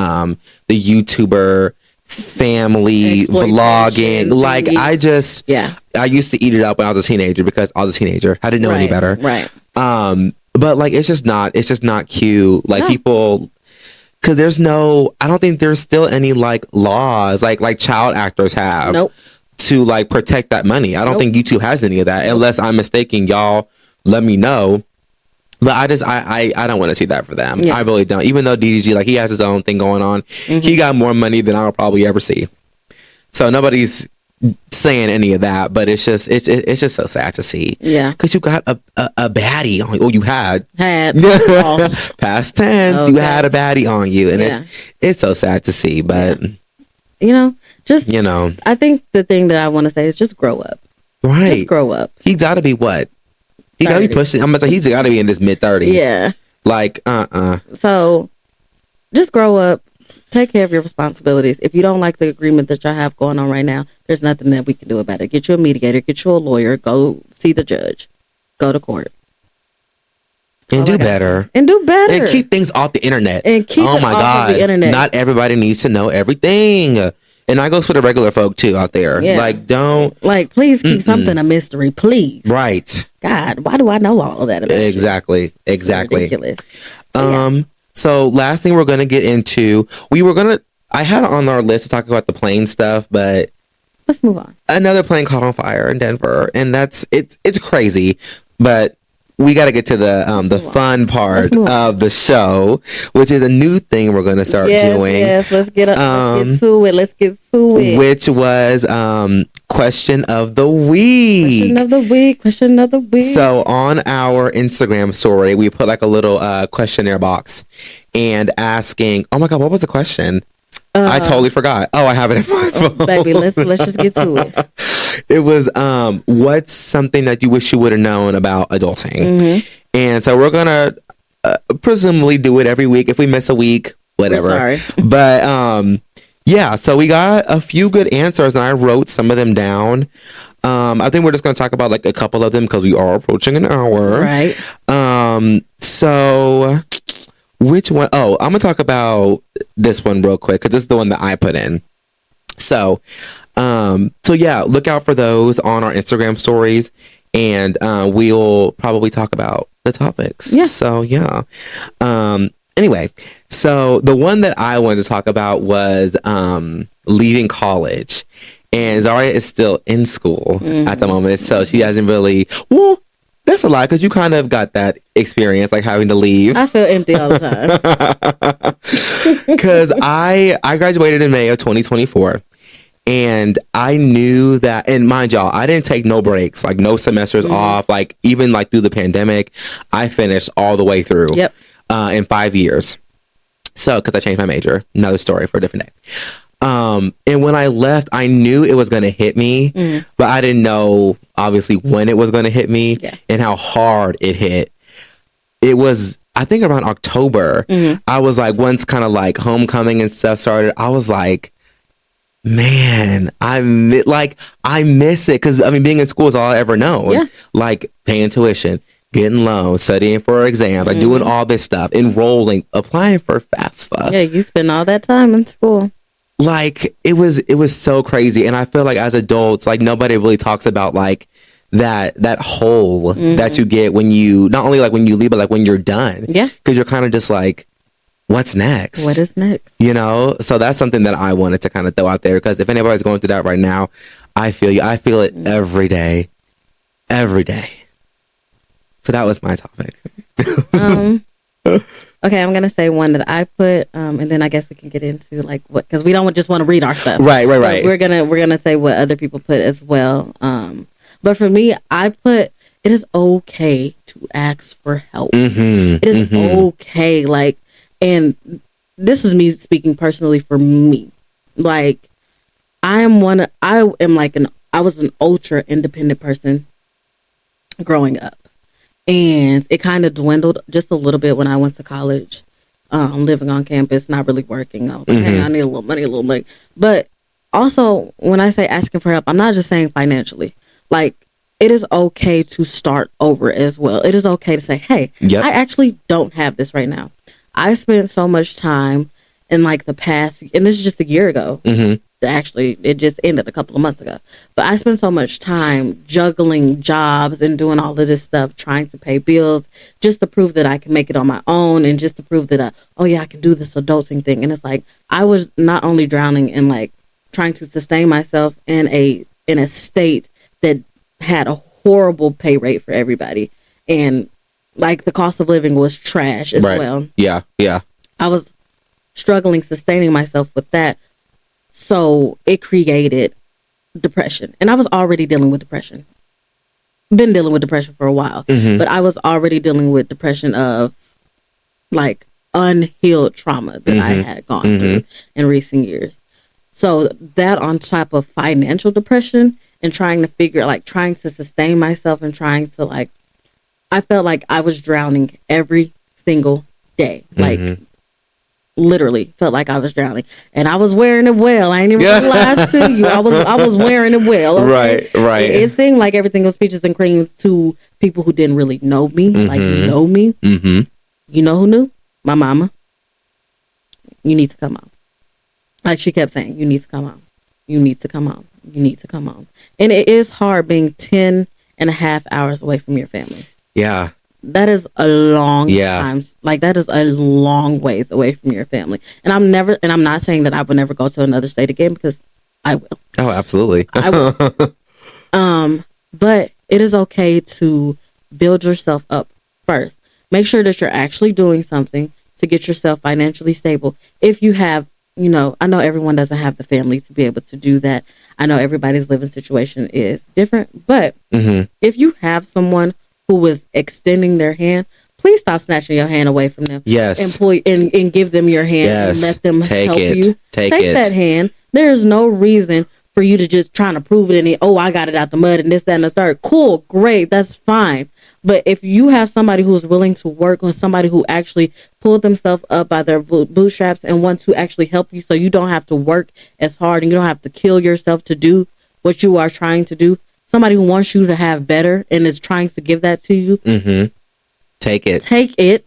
YouTuber family vlogging. Like I used to eat it up when I was a teenager because I was a teenager. I didn't know any better. Right. But like, it's just not cute. Like people, because I don't think there's still any like laws like child actors have to like protect that money. I don't think YouTube has any of that, unless I'm mistaken. Y'all let me know. But I don't want to see that for them. I really don't. Even though DDG, like, he has his own thing going on, he got more money than I'll probably ever see. So nobody's saying any of that, but it's just so sad to see. Yeah, because you got a baddie on. Oh, you had past tense. Okay. You had a baddie on you, and it's so sad to see. But I think the thing that I want to say is just grow up. Right, just grow up. He got to be what? He got to be pushing. I'm gonna say he's got to be in his mid-30s. Yeah, like So just grow up. adults, take care of your responsibilities. If you don't like the agreement that y'all have going on right now, there's nothing that we can do about it. Get you a mediator, get you a lawyer, go see the judge, go to court. And do better. And do better. And keep things off the internet. And keep oh it my off God. of the internet. Not everybody needs to know everything. And that goes for the regular folk too out there. Yeah. Like, don't. Like, please keep something a mystery, please. Right. God, why do I know all of that about Exactly. you? Exactly. It's ridiculous. So last thing we're going to get into, I had it on our list to talk about the plane stuff, but let's move on. Another plane caught on fire in Denver, and it's crazy, but we got to get to the fun part of the show, which is a new thing we're going to start doing. Yes, let's get to it. Which was question of the week. Question of the week. So on our Instagram story, we put like a little questionnaire box and asking, oh my God, what was the question? I totally forgot. Oh, I have it in my phone. Baby, let's just get to it. It was what's something that you wish you would have known about adulting? And so we're gonna presumably do it every week. If we miss a week, whatever. We're sorry. But yeah, so we got a few good answers, and I wrote some of them down. I think we're just gonna talk about like a couple of them because we are approaching an hour. Right. So which one? Oh, I'm gonna talk about this one real quick because this is the one that I put in. So yeah, look out for those on our Instagram stories, and we'll probably talk about the topics. Yeah. So yeah. Anyway, so the one that I wanted to talk about was leaving college, and Zaria is still in school at the moment, so she hasn't really. Well, that's a lie because you kind of got that experience, like having to leave. I feel empty all the time. Because I graduated in May of 2024. And I knew that, and mind y'all, I didn't take no breaks, like no semesters off, like even like through the pandemic, I finished all the way through in 5 years. So, because I changed my major, another story for a different day. And when I left, I knew it was going to hit me, but I didn't know obviously when it was going to hit me and how hard it hit. It was, I think around October, I was like, once kind of like homecoming and stuff started, I was like, man, I miss it because I mean, being in school is all I ever known. Yeah. Like paying tuition, getting loans, studying for exams, like doing all this stuff, enrolling, applying for FAFSA. Yeah, you spend all that time in school. Like it was so crazy, and I feel like as adults, like nobody really talks about like that hole that you get when you not only like when you leave, but like when you're done. Yeah, because you're kind of just like, what's next? What is next? You know, so that's something that I wanted to kind of throw out there because if anybody's going through that right now, I feel you. I feel it every day. So that was my topic. Okay, I'm gonna say one that I put, and then I guess we can get into like what because we don't just want to read our stuff. Right. We're gonna say what other people put as well. But for me, I put it is okay to ask for help. It is okay, like. And this is me speaking personally for me. Like, I was an ultra independent person growing up. And it kind of dwindled just a little bit when I went to college, living on campus, not really working. I was like, hey, I need a little money. But also, when I say asking for help, I'm not just saying financially. Like, it is okay to start over as well. It is okay to say, hey, I actually don't have this right now. I spent so much time in like the past, and this is just a year ago. Actually, it just ended a couple of months ago. But I spent so much time juggling jobs and doing all of this stuff, trying to pay bills, just to prove that I can make it on my own, and just to prove that I can do this adulting thing. And it's like I was not only drowning in like trying to sustain myself in a state that had a horrible pay rate for everybody, and like the cost of living was trash as well. Yeah. I was struggling sustaining myself with that. So it created depression. And I was already dealing with depression. Been dealing with depression for a while. But I was already dealing with depression of like unhealed trauma that I had gone through in recent years. So that on top of financial depression and trying to sustain myself and trying to like, I felt like I was drowning every single day. literally felt like I was drowning, and I was wearing it well. I ain't even gonna lie to you. I was wearing it well. Okay? Right. It seemed like everything was peaches and creams to people who didn't really know me, like know me. Mm-hmm. You know who knew? My mama. You need to come on. Like she kept saying, you need to come on. You need to come on. You need to come on. And it is hard being 10 and a half hours away from your family. Yeah. That is a long time. Like that is a long ways away from your family. And I'm not saying that I would never go to another state again, because I will. Oh, absolutely. I will. But it is okay to build yourself up first. Make sure that you're actually doing something to get yourself financially stable. If you have, I know everyone doesn't have the family to be able to do that. I know everybody's living situation is different, but if you have someone who is extending their hand, please stop snatching your hand away from them. Yes. And give them your hand and let them help you. Take that hand. There's no reason for you to just trying to prove it I got it out the mud and this, that, and the third. Cool, great, that's fine. But if you have somebody who is willing to work on somebody who actually pulled themselves up by their bootstraps and want to actually help you so you don't have to work as hard and you don't have to kill yourself to do what you are trying to do, somebody who wants you to have better and is trying to give that to you, take it. Take it.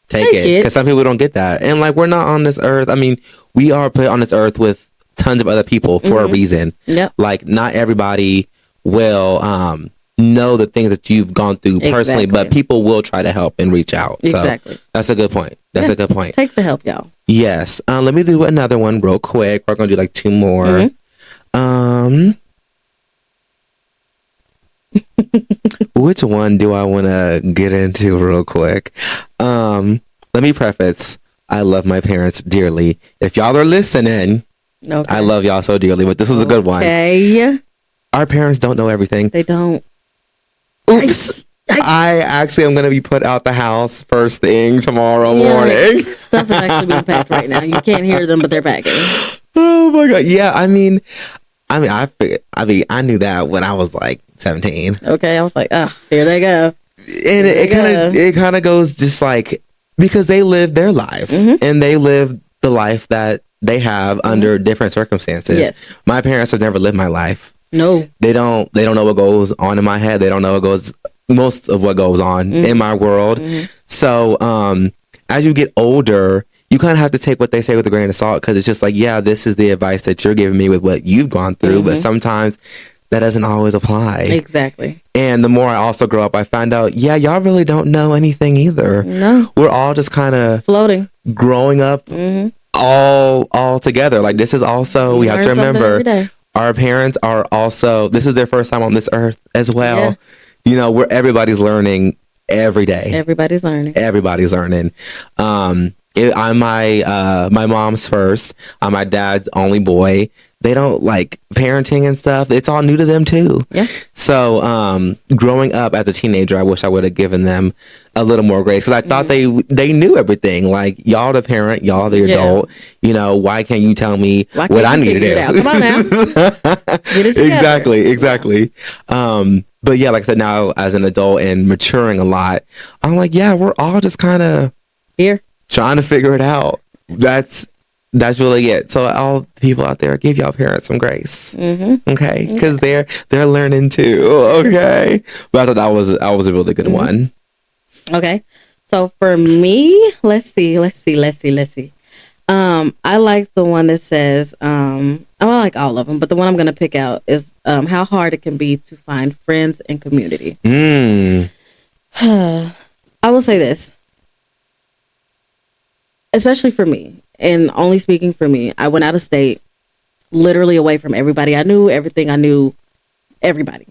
Because some people don't get that. And like, we're not on this earth. I mean, we are put on this earth with tons of other people for a reason. Yep. Like, not everybody will know the things that you've gone through personally, but people will try to help and reach out. Exactly. So that's a good point. That's a good point. Take the help, y'all. Yes. Let me do another one real quick. We're going to do like 2 more. Which one do I want to get into real quick? Let me preface. I love my parents dearly. If y'all are listening, I love y'all so dearly, but this was a good one. Okay. Our parents don't know everything. They don't. Oops. I actually am going to be put out the house first thing tomorrow morning. Stuff is actually being packed right now. You can't hear them, but they're packing. Oh my God. Yeah. I knew that when I was like 17. Okay. I was like, here they go. And it kind of goes just like, because they live their lives and they live the life that they have under different circumstances. Yes. My parents have never lived my life. No. They don't know what goes on in my head. They don't know most of what goes on in my world. So as you get older, you kind of have to take what they say with a grain of salt, because it's just like, yeah, this is the advice that you're giving me with what you've gone through, but sometimes that doesn't always apply. Exactly. And the more I also grow up, I find out, y'all really don't know anything either. No. We're all just kind of floating, growing up all together. Like, this is also, we have to remember, our parents are also, this is their first time on this earth as well. Yeah. Where everybody's learning every day. Everybody's learning. I'm my mom's first. I'm my dad's only boy. They don't like parenting and stuff. It's all new to them too. Yeah. So growing up as a teenager, I wish I would have given them a little more grace, because I thought they knew everything. Like, y'all the parent, y'all the adult. Why can't you tell me what I need to do? Come on now. Get it together. Exactly. But yeah, like I said, now as an adult and maturing a lot, I'm like, we're all just kind of here trying to figure it out. That's really it. So all the people out there, give y'all parents some grace, okay? Because they're learning too, okay? But I thought that was a really good one. Okay, so for me, let's see. I like the one that says, I like all of them, but the one I'm going to pick out is how hard it can be to find friends and community. I will say this, especially for me, and only speaking for me. I went out of state, literally away from everybody I knew, everything I knew, everybody.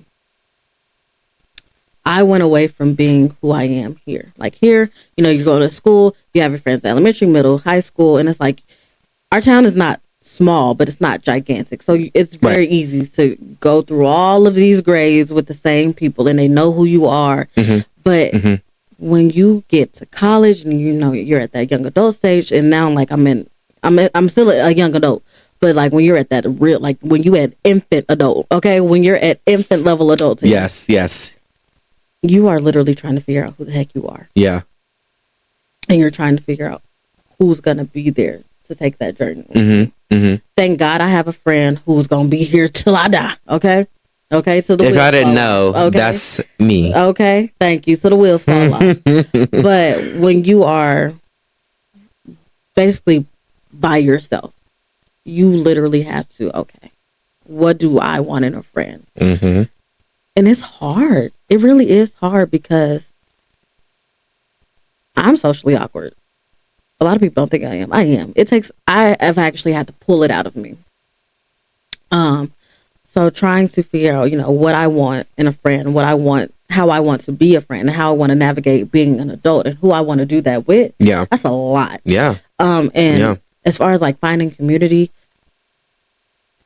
I went away from being who I am here. Like here, you go to school, you have your friends at elementary, middle, high school, and it's like, our town is not small, but it's not gigantic. So it's very easy to go through all of these grades with the same people, and they know who you are. But when you get to college and you're at that young adult stage, and now like I'm still a young adult, but like when you're at that real, like when you at infant adult, okay, when you're at infant level adult, yes, you are literally trying to figure out who the heck you are. Yeah. And you're trying to figure out who's gonna be there to take that journey. Thank God I have a friend who's gonna be here till I die. Okay. So if I didn't know, that's me. Okay, thank you. So the wheels fall off. But when you are basically by yourself, you literally have to, okay, what do I want in a friend? And it's hard. It really is hard because I'm socially awkward. A lot of people don't think I am. I am. I have actually had to pull it out of me. So trying to figure out, what I want in a friend, how I want to be a friend, and how I want to navigate being an adult, and who I want to do that with. Yeah. That's a lot. Yeah. As far as like finding community,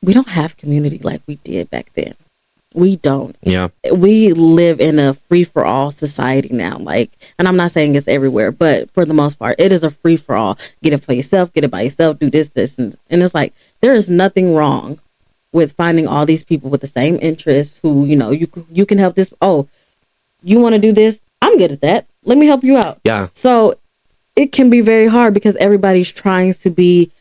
we don't have community like we did back then. We don't. Yeah. We live in a free for all society now. And I'm not saying it's everywhere, but for the most part, it is a free for all. Get it for yourself, get it by yourself, do this, and it's like, there is nothing wrong with finding all these people with the same interests who, you can help this. Oh, you want to do this? I'm good at that. Let me help you out. Yeah. So it can be very hard because everybody's trying to be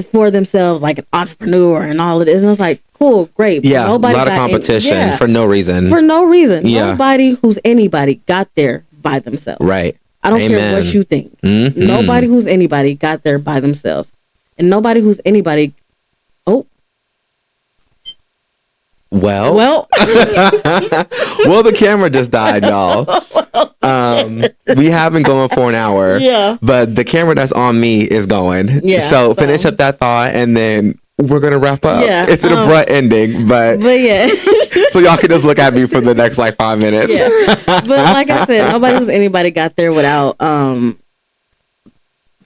for themselves like an entrepreneur and all of this. And it's like, cool, great. Yeah. A lot of competition for no reason. For no reason. Yeah. Nobody who's anybody got there by themselves. Right. I don't care what you think. Nobody who's anybody got there by themselves. And nobody who's anybody. Oh. Well, well, the camera just died, y'all. We have been going for an hour, but the camera that's on me is going. Yeah. So finish up that thought, and then we're gonna wrap up. Yeah. It's an abrupt ending, but yeah. So y'all can just look at me for the next 5 minutes. Yeah. But like I said, nobody who's anybody got there without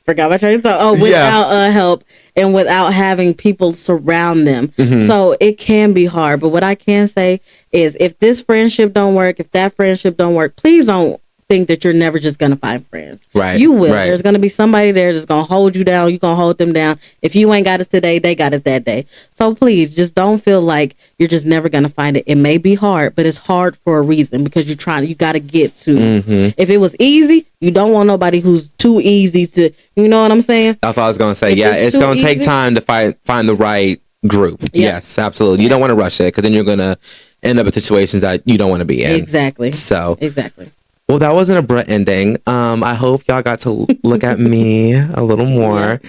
forgot my train of thought. Without help and without having people surround them. So it can be hard. But what I can say is, if this friendship don't work, if that friendship don't work, please don't think that you're never just going to find friends. Right. You will. Right. There's going to be somebody there that's going to hold you down. You're going to hold them down. If you ain't got it today, they got it that day. So please just don't feel like you're just never going to find it. It may be hard, but it's hard for a reason, because you got to get to. If it was easy, you don't want nobody who's too easy to, you know what I'm saying? That's what I was going to say. It's going to take time to find the right group. Yep. Yes, absolutely. You don't want to rush it, because then you're going to end up in situations that you don't want to be in. Exactly. So. Exactly. Well, that was an abrupt ending. I hope y'all got to look at me a little more.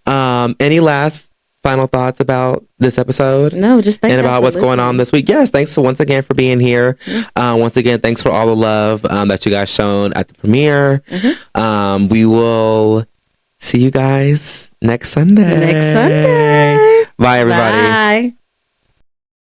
Any last final thoughts about this episode? No, just thank you. And about what's going on this week. Yes, thanks once again for being here. Once again, thanks for all the love that you guys shown at the premiere. We will see you guys next Sunday. Bye, everybody. Bye.